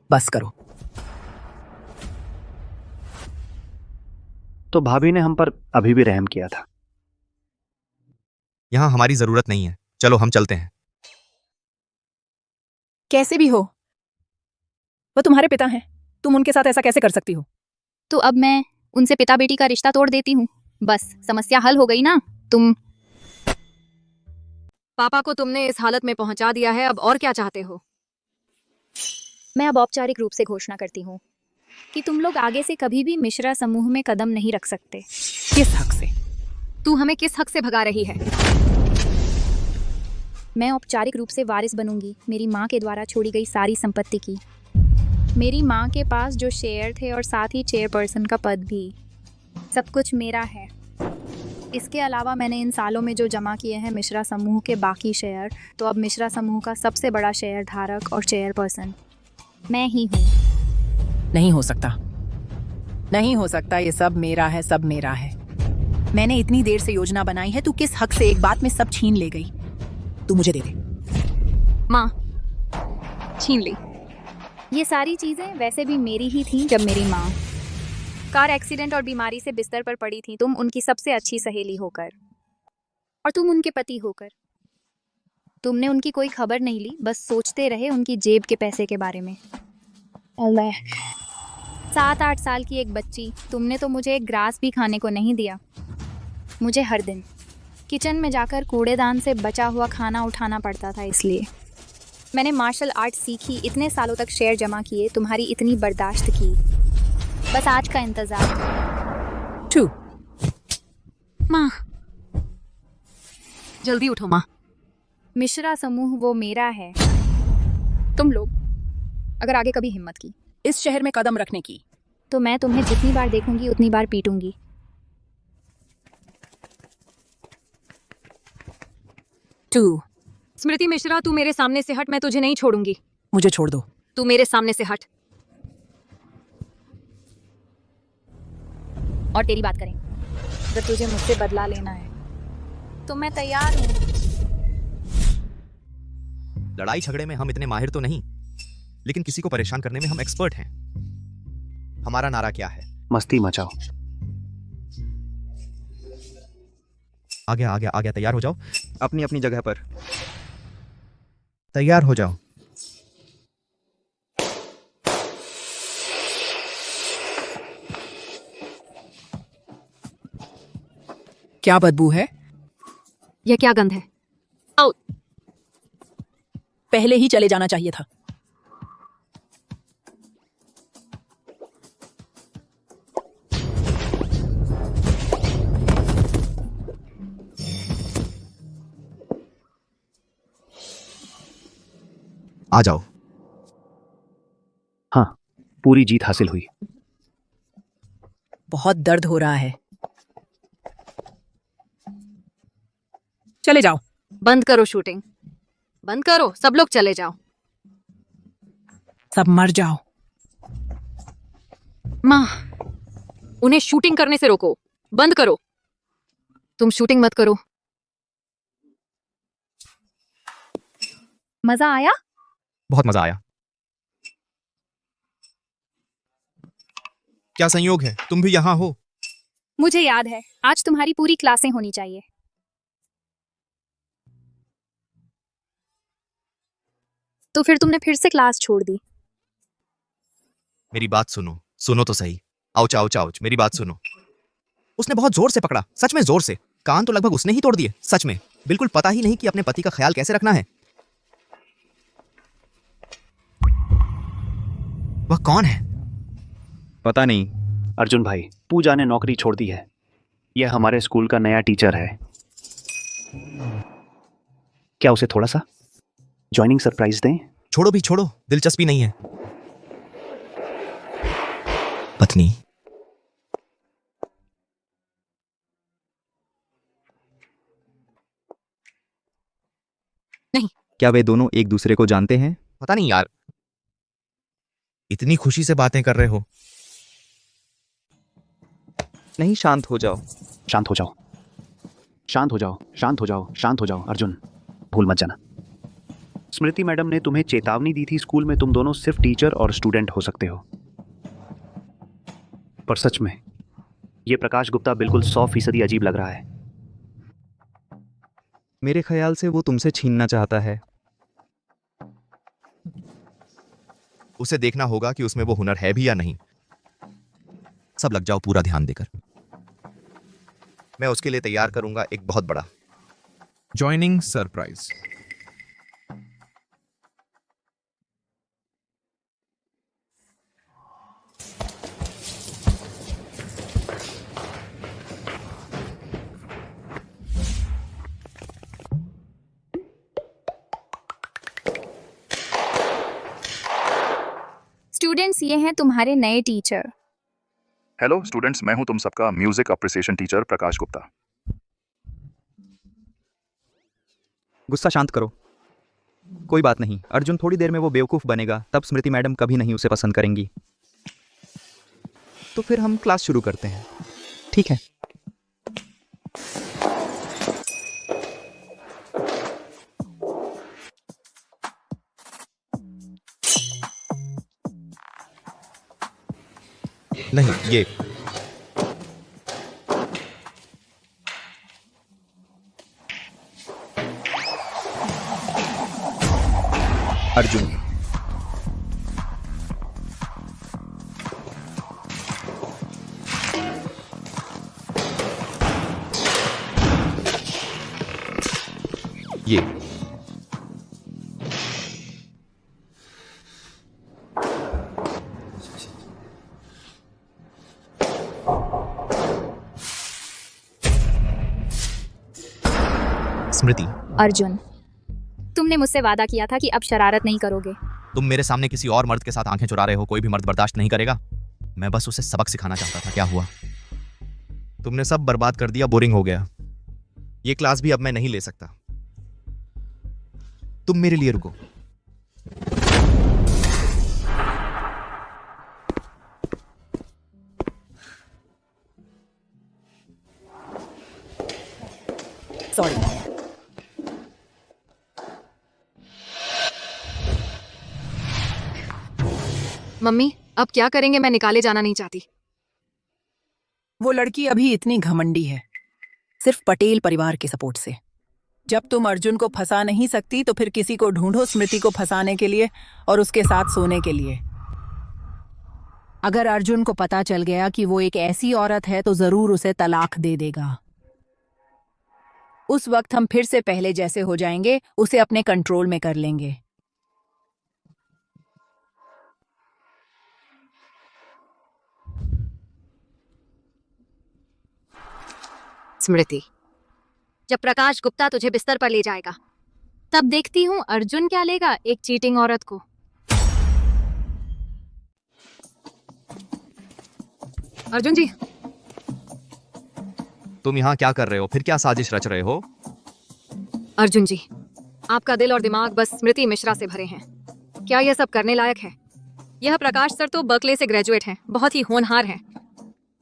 बस करो। तो भाभी ने हम पर अभी भी रहम किया था। यहाँ हमारी जरूरत नहीं है, चलो हम चलते हैं। कैसे भी हो, वो तुम्हारे पिता हैं, तुम उनके साथ ऐसा कैसे कर सकती हो? तो अब मैं उनसे पिता बेटी का रिश्ता तोड़ देती हूँ, बस समस्या हल हो गई ना। तुम पापा को तुमने इस हालत में पहुंचा दिया है, अब और क्या चाहते हो? मैं अब औपचारिक रूप से घोषणा करती हूँ कि तुम लोग आगे से कभी भी मिश्रा समूह में कदम नहीं रख सकते। किस हक से? तू हमें किस हक से भगा रही है? मैं औपचारिक रूप से वारिस बनूंगी मेरी माँ के द्वारा छोड़ी गई सारी संपत्ति की। मेरी माँ के पास जो शेयर थे और साथ ही चेयरपर्सन का पद भी, सब कुछ मेरा है। इसके अलावा मैंने इन सालों में जो जमा किए हैं मिश्रा समूह के बाकी शेयर, तो अब मिश्रा समूह का सबसे बड़ा शेयर धारक और चेयरपर्सन मैं ही हूँ। नहीं हो सकता, नहीं हो सकता, ये सब मेरा है, सब मेरा है। मैंने इतनी देर से योजना बनाई है, तू किस हक से एक बात में सब छीन ले गई? तू मुझे दे दे। माँ, छीन ली। ये सारी चीजें वैसे भी मेरी ही थी। जब मेरी माँ कार एक्सीडेंट और बीमारी से बिस्तर पर पड़ी थी, तुम उनकी सबसे अच्छी सहेली होकर और तुम उनके पति होकर तुमने उनकी कोई खबर नहीं ली, बस सोचते रहे उनकी जेब के पैसे के बारे में। 7-8 साल की एक बच्ची, तुमने तो मुझे एक ग्रास भी खाने को नहीं दिया। मुझे हर दिन किचन में जाकर कूड़ेदान से बचा हुआ खाना उठाना पड़ता था। इसलिए मैंने मार्शल आर्ट सीखी, इतने सालों तक शेयर जमा किए, तुम्हारी इतनी बर्दाश्त की, बस आज का इंतजार। माँ, जल्दी उठो माँ। मिश्रा समूह वो मेरा है। तुम लोग अगर आगे कभी हिम्मत की इस शहर में कदम रखने की, तो मैं तुम्हें जितनी बार देखूंगी उतनी बार पीटूंगी। टू। स्मृति मिश्रा, तू मेरे सामने से हट, मैं तुझे नहीं छोड़ूंगी। मुझे छोड़ दो। तू मेरे सामने से हट। और तेरी बात करें, अगर तुझे मुझसे बदला लेना है तो मैं तैयार हूँ। लड़ाई झगड़े में हम इतने माहिर तो नहीं, लेकिन किसी को परेशान करने में हम एक्सपर्ट हैं। हमारा नारा क्या है? मस्ती मचाओ। आ गया, तैयार हो जाओ। अपनी अपनी जगह पर तैयार हो जाओ। क्या बदबू है? यह क्या गंध है? आउट। पहले ही चले जाना चाहिए था। आ जाओ। हाँ, पूरी जीत हासिल हुई। बहुत दर्द हो रहा है। चले जाओ। बंद करो शूटिंग, बंद करो, सब लोग चले जाओ। सब मर जाओ। माँ, उन्हें शूटिंग करने से रोको, बंद करो। तुम शूटिंग मत करो। मजा आया? बहुत मजा आया। क्या संयोग है, तुम भी यहाँ हो? मुझे याद है, आज तुम्हारी पूरी क्लासें होनी चाहिए। तो फिर तुमने फिर से क्लास छोड़ दी। मेरी बात सुनो, सुनो तो सही। आउच आउच आउच, मेरी बात सुनो। उसने बहुत जोर से पकड़ा, सच में जोर से। कान तो लगभग उसने ही तोड़ दिए, सच में। बिल्कुल पता ही नहीं कि अपने पति का ख्याल कैसे रखना है। वह कौन है? पता नहीं। अर्जुन भाई, पूजा ने नौकरी छोड़ दी है। यह हमारे स्कूल का नया टीचर है। क्या उसे थोड़ा सा ज्वाइनिंग सरप्राइज दें? छोड़ो भी छोड़ो, दिलचस्पी नहीं है। पत्नी, नहीं। क्या वे दोनों एक दूसरे को जानते हैं? पता नहीं यार, इतनी खुशी से बातें कर रहे हो। नहीं, शांत हो जाओ। शांत हो जाओ, शांत हो जाओ, शांत हो जाओ, शांत हो जाओ। अर्जुन, भूल मत जाना। स्मृति मैडम ने तुम्हें चेतावनी दी थी, स्कूल में तुम दोनों सिर्फ टीचर और स्टूडेंट हो सकते हो। पर सच में ये प्रकाश गुप्ता बिल्कुल 100% अजीब लग रहा है। मेरे ख्याल से वो तुमसे छीनना चाहता है। उसे देखना होगा कि उसमें वो हुनर है भी या नहीं। सब लग जाओ पूरा ध्यान देकर। मैं उसके लिए तैयार करूंगा एक बहुत बड़ा जॉइनिंग सरप्राइज। स्टूडेंट्स, ये हैं तुम्हारे नए टीचर। हेलो स्टूडेंट्स, मैं हूं तुम सबका music appreciation teacher Prakash Gupta. गुस्सा शांत करो। कोई बात नहीं, अर्जुन थोड़ी देर में वो बेवकूफ बनेगा, तब स्मृति मैडम कभी नहीं उसे पसंद करेंगी। तो फिर हम क्लास शुरू करते हैं, ठीक है? नहीं, ये अर्जुन, ये स्मृति। अर्जुन, तुमने मुझसे वादा किया था कि अब शरारत नहीं करोगे। तुम मेरे सामने किसी और मर्द के साथ आंखें चुरा रहे हो, कोई भी मर्द बर्दाश्त नहीं करेगा। मैं बस उसे सबक सिखाना चाहता था, क्या हुआ? तुमने सब बर्बाद कर दिया, बोरिंग हो गया। ये क्लास भी अब मैं नहीं ले सकता। तुम मेरे लिए रुको। सॉरी। मम्मी अब क्या करेंगे? मैं निकाले जाना नहीं चाहती। वो लड़की अभी इतनी घमंडी है, सिर्फ पटेल परिवार के सपोर्ट से। जब तुम अर्जुन को फंसा नहीं सकती तो फिर किसी को ढूंढो स्मृति को फंसाने के लिए और उसके साथ सोने के लिए। अगर अर्जुन को पता चल गया कि वो एक ऐसी औरत है तो जरूर उसे तलाक दे देगा। उस वक्त हम फिर से पहले जैसे हो जाएंगे, उसे अपने कंट्रोल में कर लेंगे। स्मृति, जब प्रकाश गुप्ता तुझे बिस्तर पर ले जाएगा तब देखती हूँ अर्जुन क्या लेगा एक चीटिंग औरत को। अर्जुन जी, तुम यहाँ क्या कर रहे हो? फिर क्या साजिश रच रहे हो? अर्जुन जी, आपका दिल और दिमाग बस स्मृति मिश्रा से भरे हैं। क्या यह सब करने लायक है? यह प्रकाश सर तो बर्कले से ग्रेजुएट हैं, बहुत ही होनहार हैं।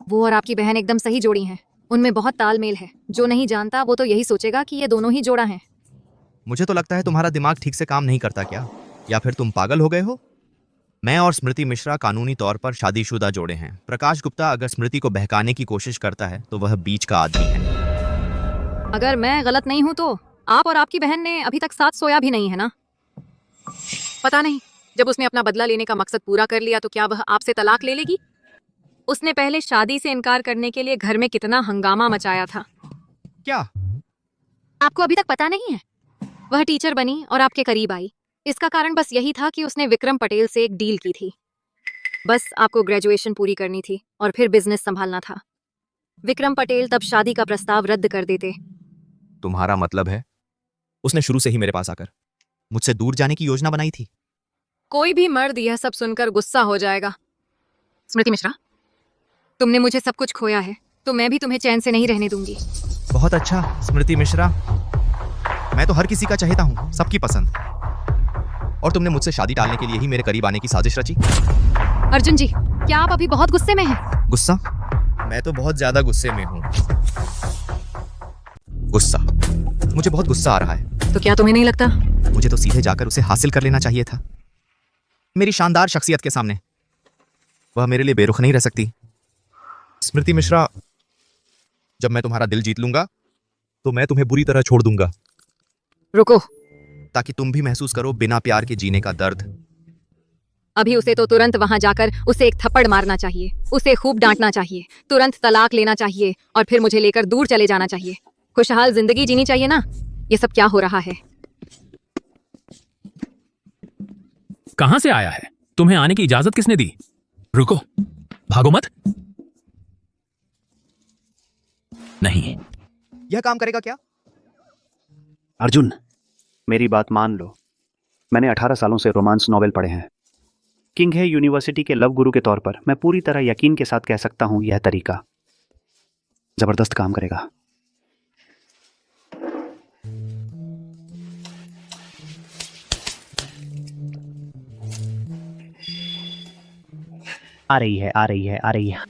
वो और आपकी बहन एकदम सही जोड़ी हैं, उनमें बहुत तालमेल है। जो नहीं जानता वो तो यही सोचेगा कि ये दोनों ही जोड़ा हैं। मुझे तो लगता है तुम्हारा दिमाग ठीक से काम नहीं करता क्या, या फिर तुम पागल हो गए हो? मैं और स्मृति मिश्रा कानूनी तौर पर शादीशुदा जोड़े हैं। प्रकाश गुप्ता अगर स्मृति को बहकाने की कोशिश करता है तो वह बीच का आदमी है। अगर मैं गलत नहीं हूं तो आप और आपकी बहन ने अभी तक साथ सोया भी नहीं है ना? पता नहीं, जब उसने अपना बदला लेने का मकसद पूरा कर लिया तो क्या वह आपसे तलाक ले लेगी? उसने पहले शादी से इनकार करने के लिए घर में कितना हंगामा मचाया था। क्या आपको अभी तक पता नहीं है? वह टीचर बनी और आपके करीब आई। इसका कारण बस यही था कि उसने विक्रम पटेल से एक डील की थी। बस आपको ग्रेजुएशन पूरी करनी थी और फिर बिजनेस संभालना था। विक्रम पटेल तब शादी का प्रस्ताव रद्द कर देते। तुम्हारा मतलब है उसने शुरू से ही मेरे पास आकर मुझसे दूर जाने की योजना बनाई थी? कोई भी मर्द यह सब सुनकर गुस्सा हो जाएगा। स्मृति मिश्रा, तुमने मुझे सब कुछ खोया है तो मैं भी तुम्हें चैन से नहीं रहने दूंगी। बहुत अच्छा स्मृति मिश्रा, मैं तो हर किसी का चाहता हूँ, सबकी पसंद। और तुमने मुझसे शादी टालने के लिए ही मेरे करीब आने की साजिश रची। अर्जुन जी, क्या आप अभी बहुत गुस्से में हैं? गुस्सा? मैं तो बहुत ज्यादा गुस्से में हूँ। गुस्सा? मुझे बहुत गुस्सा आ रहा है। तो क्या तुम्हें नहीं लगता? मुझे तो सीधे जाकर उसे हासिल कर लेना चाहिए था। मेरी शानदार शख्सियत के सामने वह मेरे लिए बेरुख नहीं रह सकती। स्मृति मिश्रा, जब मैं तुम्हारा दिल जीत लूंगा तो मैं तुम्हें बुरी तरह छोड़ दूंगा। रुको, ताकि तुम भी महसूस करो बिना प्यार के जीने का दर्द। अभी उसे तो तुरंत वहां जाकर उसे एक थप्पड़ मारना चाहिए, उसे खूब डांटना चाहिए, तुरंत तलाक लेना चाहिए और फिर मुझे लेकर दूर चले जाना चाहिए। खुशहाल जिंदगी जीनी चाहिए ना? ये सब क्या हो रहा है? कहां से आया है? तुम्हें आने की इजाजत किसने दी? रुको, भागो मत। नहीं, यह काम करेगा क्या? अर्जुन, मेरी बात मान लो। मैंने 18 सालों से रोमांस नॉवेल पढ़े हैं। किंग है यूनिवर्सिटी के लव गुरु के तौर पर मैं पूरी तरह यकीन के साथ कह सकता हूं यह तरीका जबरदस्त काम करेगा। आ रही है, आ रही है, आ रही है।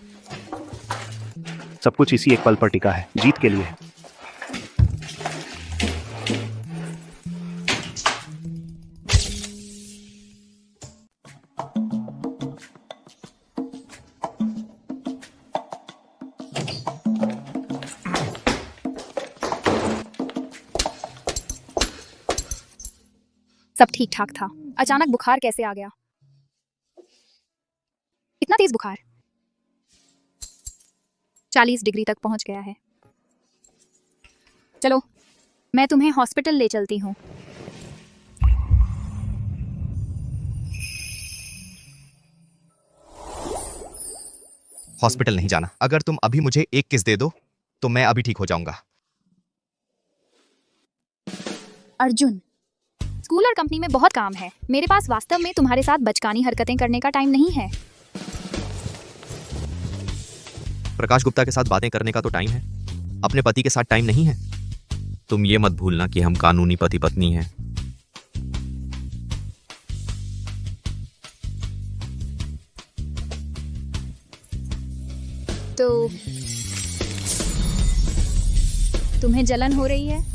सब कुछ इसी एक पल पर टिका है, जीत के लिए। सब ठीक ठाक था, अचानक बुखार कैसे आ गया? इतना तेज बुखार 40 डिग्री तक पहुंच गया है। चलो, मैं तुम्हें हॉस्पिटल ले चलती हूँ। हॉस्पिटल नहीं जाना। अगर तुम अभी मुझे एक किस दे दो तो मैं अभी ठीक हो जाऊंगा। अर्जुन, स्कूल और कंपनी में बहुत काम है। मेरे पास वास्तव में तुम्हारे साथ बचकानी हरकतें करने का टाइम नहीं है। प्रकाश गुप्ता के साथ बातें करने का तो टाइम है, अपने पति के साथ टाइम नहीं है। तुम ये मत भूलना कि हम कानूनी पति पत्नी हैं। तो तुम्हें जलन हो रही है?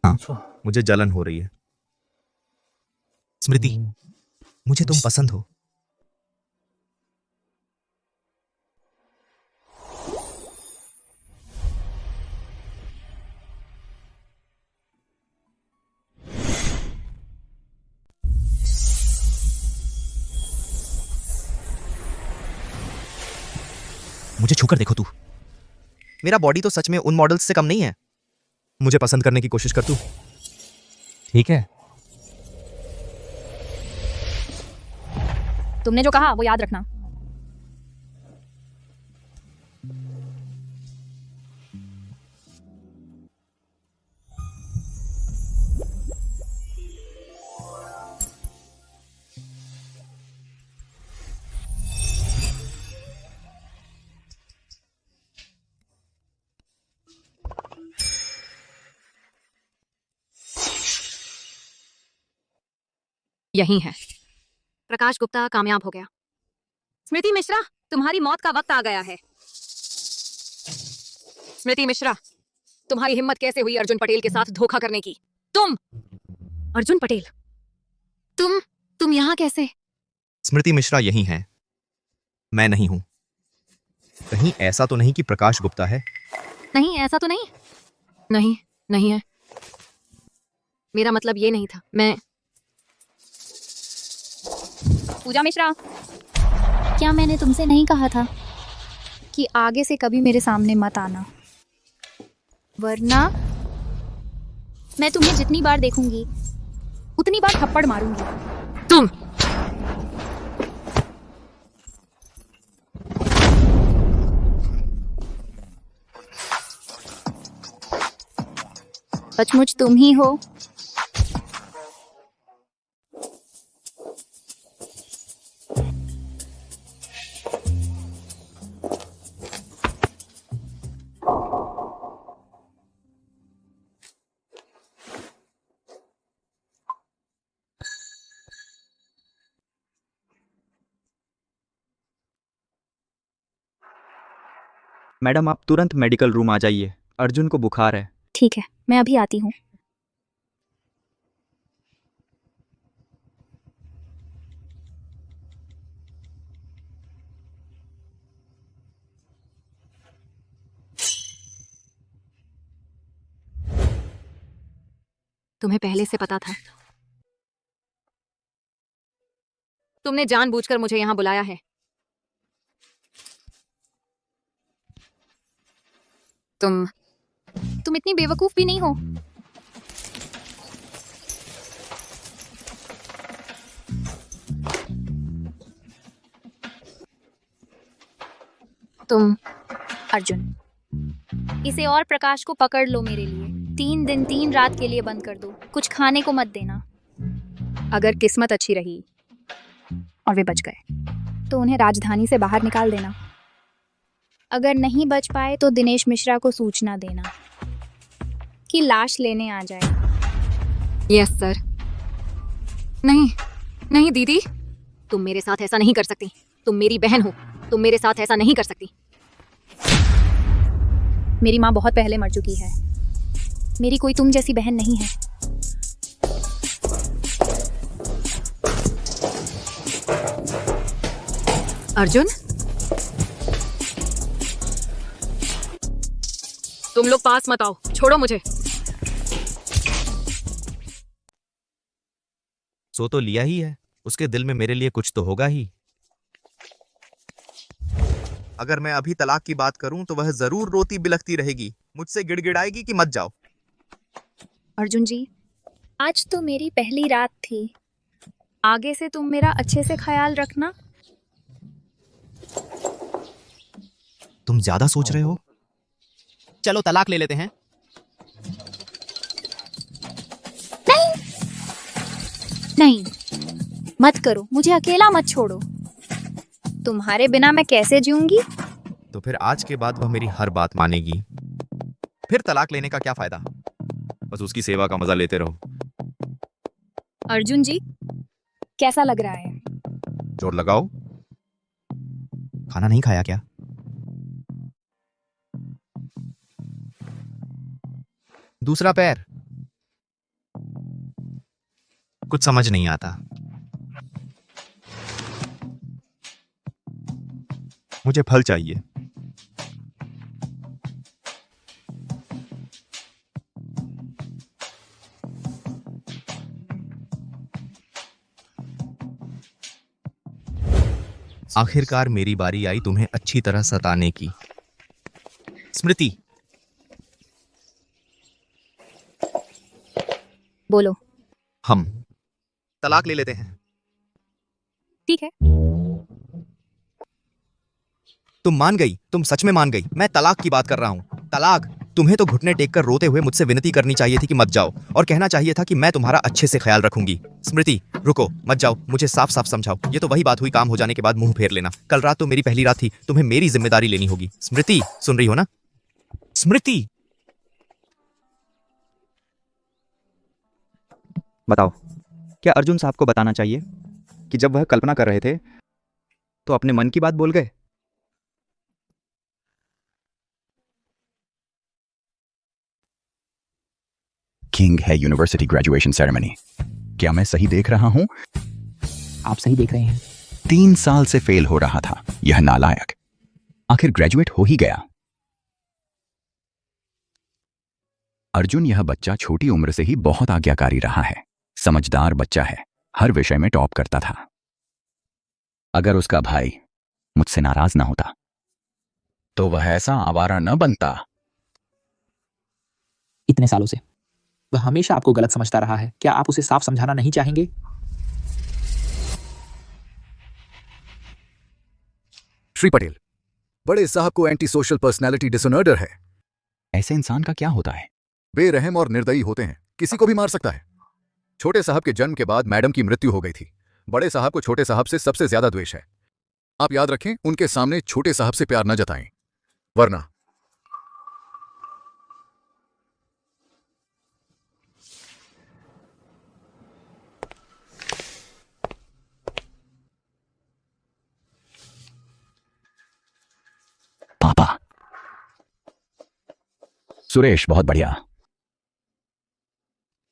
हाँ, मुझे जलन हो रही है। स्मृति, मुझे तुम पसंद हो। मुझे छूकर देखो तू। मेरा बॉडी तो सच में उन मॉडल्स से कम नहीं है। मुझे पसंद करने की कोशिश कर तू, ठीक है? तुमने जो कहा वो याद रखना। यही है। प्रकाश गुप्ता कामयाब हो गया। स्मृति मिश्रा, तुम्हारी मौत का वक्त आ गया है। स्मृति मिश्रा, तुम्हारी हिम्मत कैसे हुई अर्जुन पटेल के साथ धोखा करने की? तुम अर्जुन पटेल, तुम यहाँ कैसे? स्मृति मिश्रा यही हैं, मैं नहीं हूं। कहीं ऐसा तो नहीं कि प्रकाश गुप्ता है? नहीं, ऐसा तो नहीं। नहीं, नहीं है। मेरा मतलब ये नहीं था। मैं पूजा मिश्रा, क्या मैंने तुमसे नहीं कहा था कि आगे से कभी मेरे सामने मत आना, वरना मैं तुम्हें जितनी बार देखूंगी उतनी बार थप्पड़ मारूंगी। तुम सचमुच तुम ही हो? मैडम आप तुरंत मेडिकल रूम आ जाइए, अर्जुन को बुखार है। ठीक है, मैं अभी आती हूँ। तुम्हें पहले से पता था। तुमने जानबूझकर मुझे यहां बुलाया है। तुम इतनी बेवकूफ भी नहीं हो। तुम अर्जुन, इसे और प्रकाश को पकड़ लो मेरे लिए। 3 दिन 3 रात के लिए बंद कर दो। कुछ खाने को मत देना। अगर किस्मत अच्छी रही और वे बच गए तो उन्हें राजधानी से बाहर निकाल देना। अगर नहीं बच पाए तो दिनेश मिश्रा को सूचना देना कि लाश लेने आ जाए। Yes sir. नहीं नहीं दीदी, तुम मेरे साथ ऐसा नहीं कर सकती। तुम मेरी बहन हो, तुम मेरे साथ ऐसा नहीं कर सकती। मेरी माँ बहुत पहले मर चुकी है। मेरी कोई तुम जैसी बहन नहीं है। अर्जुन, तुम लोग पास मत आओ, छोड़ो मुझे। सो तो लिया ही है, उसके दिल में मेरे लिए कुछ तो होगा ही। अगर मैं अभी तलाक की बात करूं तो वह जरूर रोती बिलखती रहेगी, मुझसे गिड़गिड़ाएगी कि मत जाओ। अर्जुन जी, आज तो मेरी पहली रात थी। आगे से तुम मेरा अच्छे से ख्याल रखना। तुम ज्यादा सोच रहे हो। चलो तलाक ले लेते हैं। नहीं, मत करो, मुझे अकेला मत छोड़ो। तुम्हारे बिना मैं कैसे जीऊंगी? तो फिर आज के बाद वह मेरी हर बात मानेगी। फिर तलाक लेने का क्या फायदा? बस उसकी सेवा का मजा लेते रहो। अर्जुन जी, कैसा लग रहा है? जोर लगाओ। खाना नहीं खाया क्या? दूसरा पैर। कुछ समझ नहीं आता। मुझे फल चाहिए। आखिरकार मेरी बारी आई तुम्हें अच्छी तरह सताने की। स्मृति, बोलो। हम तलाक ले लेते हैं। ठीक है। तुम मान गई, तुम सच में मान गई। मैं तलाक की बात कर रहा हूं। तलाक। तुम्हें तो घुटने टेक कर रोते हुए मुझसे विनती करनी चाहिए थी कि मत जाओ, और कहना चाहिए था कि मैं तुम्हारा अच्छे से ख्याल रखूंगी। स्मृति, रुको, मत जाओ। मुझे साफ साफ समझाओ। ये तो वही बात हुई, काम हो जाने के बाद मुंह फेर लेना। कल रात तो मेरी पहली रात थी, तुम्हें मेरी जिम्मेदारी लेनी होगी। स्मृति, सुन रही हो ना? स्मृति, बताओ, क्या अर्जुन साहब को बताना चाहिए कि जब वह कल्पना कर रहे थे तो अपने मन की बात बोल गए? किंग है यूनिवर्सिटी ग्रेजुएशन सेरेमनी। क्या मैं सही देख रहा हूं? आप सही देख रहे हैं। 3 साल से फेल हो रहा था यह नालायक, आखिर ग्रेजुएट हो ही गया। अर्जुन यह बच्चा छोटी उम्र से ही बहुत आज्ञाकारी रहा है। समझदार बच्चा है, हर विषय में टॉप करता था। अगर उसका भाई मुझसे नाराज ना होता तो वह ऐसा आवारा न बनता। इतने सालों से वह हमेशा आपको गलत समझता रहा है, क्या आप उसे साफ समझाना नहीं चाहेंगे? श्री पटेल, बड़े साहब को एंटी सोशल पर्सनैलिटी डिसऑर्डर है। ऐसे इंसान का क्या होता है? बेरहम और निर्दयी होते हैं, किसी को भी मार सकता है। छोटे साहब के जन्म के बाद मैडम की मृत्यु हो गई थी। बड़े साहब को छोटे साहब से सबसे ज्यादा द्वेष है। आप याद रखें, उनके सामने छोटे साहब से प्यार न जताएं, वरना। पापा। सुरेश, बहुत बढ़िया।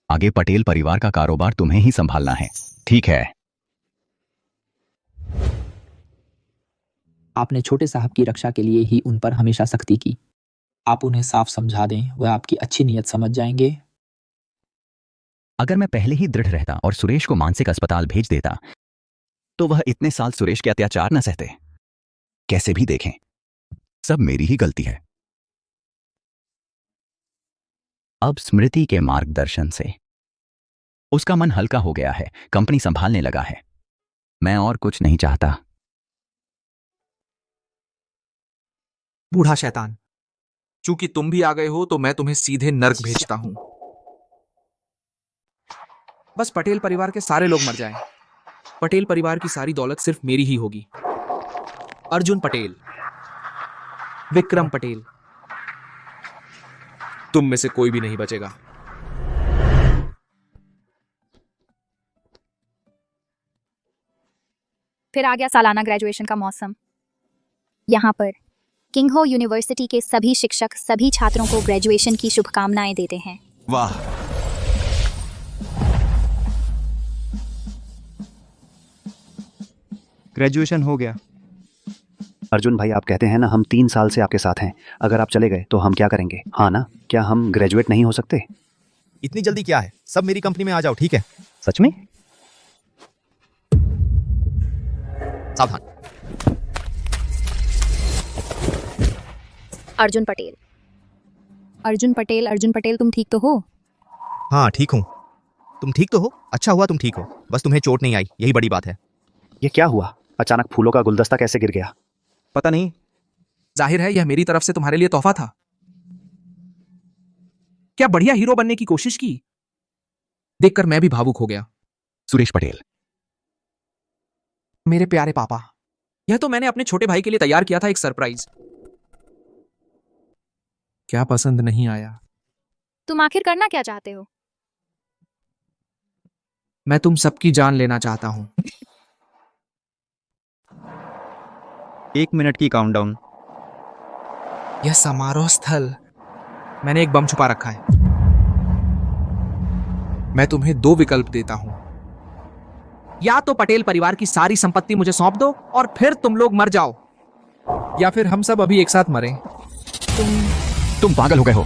आगे पटेल परिवार का कारोबार तुम्हें ही संभालना है, ठीक है? आपने छोटे साहब की रक्षा के लिए ही उन पर हमेशा सख्ती की। आप उन्हें साफ समझा दें, वह आपकी अच्छी नीयत समझ जाएंगे। अगर मैं पहले ही दृढ़ रहता और सुरेश को मानसिक अस्पताल भेज देता तो वह इतने साल सुरेश के अत्याचार न सहते। कैसे भी देखें, सब मेरी ही गलती है। अब स्मृति के मार्गदर्शन से उसका मन हल्का हो गया है, कंपनी संभालने लगा है। मैं और कुछ नहीं चाहता। बूढ़ा शैतान, चूंकि तुम भी आ गए हो तो मैं तुम्हें सीधे नर्क भेजता हूं। बस पटेल परिवार के सारे लोग मर जाएं। पटेल परिवार की सारी दौलत सिर्फ मेरी ही होगी। अर्जुन पटेल, विक्रम पटेल, तुम में से कोई भी नहीं बचेगा। फिर आ गया सालाना ग्रेजुएशन का मौसम। यहाँ पर किंग हो यूनिवर्सिटी के सभी शिक्षक सभी छात्रों को ग्रेजुएशन की शुभकामनाएं देते हैं। वाह, ग्रेजुएशन हो गया। अर्जुन भाई, आप कहते हैं ना हम 3 साल से आपके साथ हैं, अगर आप चले गए तो हम क्या करेंगे? हाँ ना, क्या हम ग्रेजुएट नहीं हो सकते? इतनी जल्दी क्या है? सब मेरी कंपनी में आ जाओ, ठीक है? सच में? सावधान। अर्जुन पटेल, अर्जुन पटेल, अर्जुन पटेल, तुम ठीक तो हो? हाँ, ठीक हूँ। तुम ठीक तो हो? अच्छा हुआ तुम ठीक हो, बस तुम्हें चोट नहीं आई, यही बड़ी बात है। ये क्या हुआ? अचानक फूलों का गुलदस्ता कैसे गिर गया? पता नहीं। जाहिर है यह मेरी तरफ से तुम्हारे लिए तोहफा था। क्या बढ़िया हीरो बनने की कोशिश की? देखकर मैं भी भावुक हो गया। सुरेश पटेल। मेरे प्यारे पापा, यह तो मैंने अपने छोटे भाई के लिए तैयार किया था एक सरप्राइज। क्या पसंद नहीं आया? तुम आखिर करना क्या चाहते हो? मैं तुम सबकी जान लेना चाहता हूं। 1 मिनट की काउंटडाउन। यह समारोह स्थल, मैंने एक बम छुपा रखा है। मैं तुम्हें 2 विकल्प देता हूं। या तो पटेल परिवार की सारी संपत्ति मुझे सौंप दो और फिर तुम लोग मर जाओ, या फिर हम सब अभी एक साथ मरें। तुम पागल हो गए हो।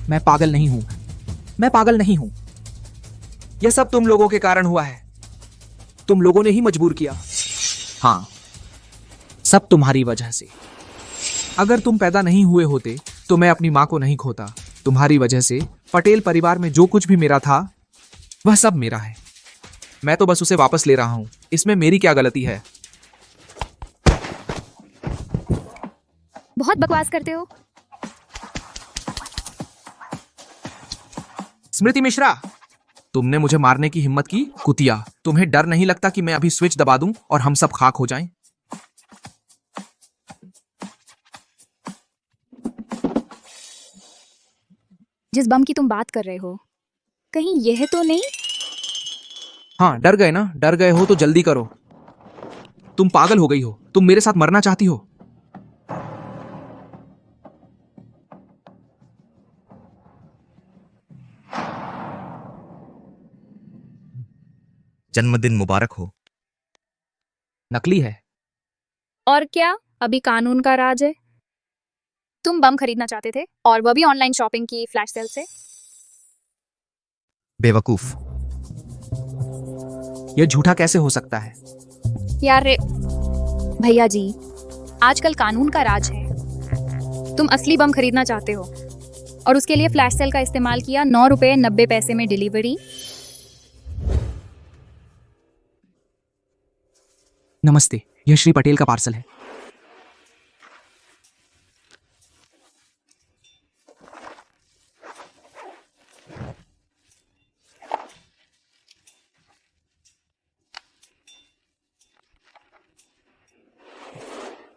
मैं पागल नहीं हूं। मैं पागल नहीं हूं। यह सब तुम लोगों के कारण हुआ है। तुम लोगों ने ही मजबूर किया। हाँ, सब तुम्हारी वजह से। अगर तुम पैदा नहीं हुए होते तो मैं अपनी मां को नहीं खोता। तुम्हारी वजह से पटेल परिवार में जो कुछ भी मेरा था वह सब मेरा है। मैं तो बस उसे वापस ले रहा हूं। इसमें मेरी क्या गलती है? बहुत बकवास करते हो। स्मृति मिश्रा, तुमने मुझे मारने की हिम्मत की? कुतिया, तुम्हें डर नहीं लगता कि मैं अभी स्विच दबा दूं और हम सब खाक हो जाएं? जिस बम की तुम बात कर रहे हो, कहीं यह तो नहीं? हाँ, डर गए ना? डर गए हो तो जल्दी करो। तुम पागल हो गई हो। तुम मेरे साथ मरना चाहती हो। जन्मदिन मुबारक हो। नकली है। और क्या, अभी कानून का राज है। तुम बम खरीदना चाहते थे और वह भी ऑनलाइन शॉपिंग की फ्लैश सेल से। बेवकूफ। यह झूठा कैसे हो सकता है? यार भैया जी, आजकल कानून का राज है। तुम असली बम खरीदना चाहते हो और उसके लिए फ्लैश सेल का इस्तेमाल किया। 9 रुपए 90 पैसे में डिलीवरी। नमस्ते, यह श्री पटेल का पार्सल है।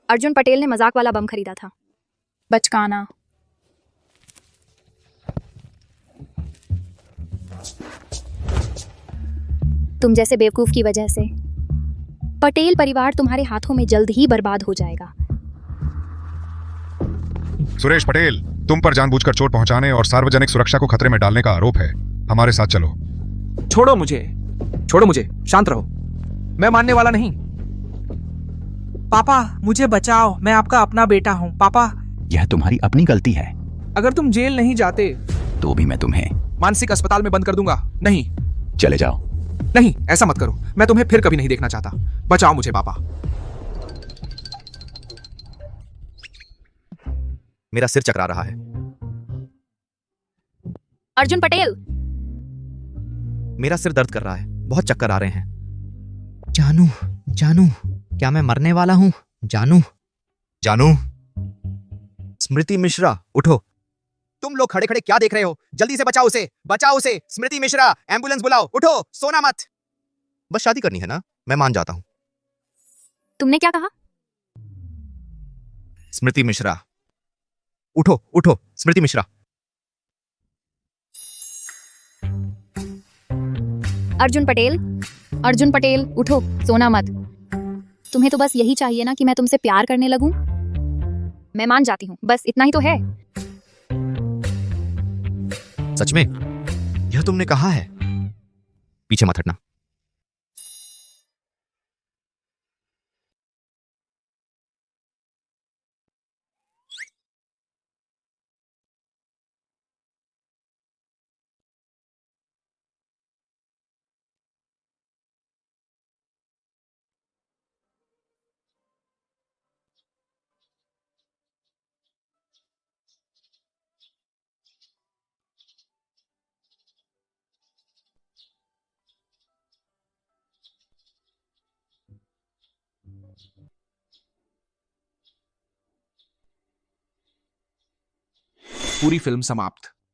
अर्जुन पटेल ने मजाक वाला बम खरीदा था। बचकाना। तुम जैसे बेवकूफ की वजह से पटेल परिवार तुम्हारे हाथों में जल्द ही बर्बाद हो जाएगा। सुरेश पटेल, तुम पर जानबूझकर चोट पहुंचाने और सार्वजनिक सुरक्षा को खतरे में डालने का आरोप है। हमारे साथ चलो। छोड़ो मुझे, छोड़ो मुझे। शांत रहो, मैं मानने वाला नहीं। पापा, मुझे बचाओ। मैं आपका अपना बेटा हूं। पापा, यह तुम्हारी अपनी गलती है। अगर तुम जेल नहीं जाते तो भी मैं तुम्हें मानसिक अस्पताल में बंद कर दूंगा। नहीं, चले जाओ। नहीं, ऐसा मत करो। मैं तुम्हें फिर कभी नहीं देखना चाहता। बचाओ मुझे पापा। मेरा सिर चकरा रहा है। अर्जुन पटेल, मेरा सिर दर्द कर रहा है। बहुत चक्कर आ रहे हैं। जानू, जानू, क्या मैं मरने वाला हूं? जानू, जानू। स्मृति मिश्रा, उठो। तुम लोग खड़े खड़े क्या देख रहे हो? जल्दी से बचाओ उसे, बचाओ उसे। स्मृति मिश्रा, एम्बुलेंस बुलाओ। उठो, सोना मत। बस शादी करनी है ना? मैं मान जाता हूं। तुमने क्या कहा? स्मृति मिश्रा, उठो, उठो। स्मृति मिश्रा। अर्जुन पटेल, अर्जुन पटेल, उठो, सोना मत। तुम्हें तो बस यही चाहिए ना कि मैं तुमसे प्यार करने लगूं? मैं मान जाती हूँ, बस इतना ही तो है। सच में? यह तुमने कहा है? पीछे मत हटना। पूरी फिल्म समाप्त।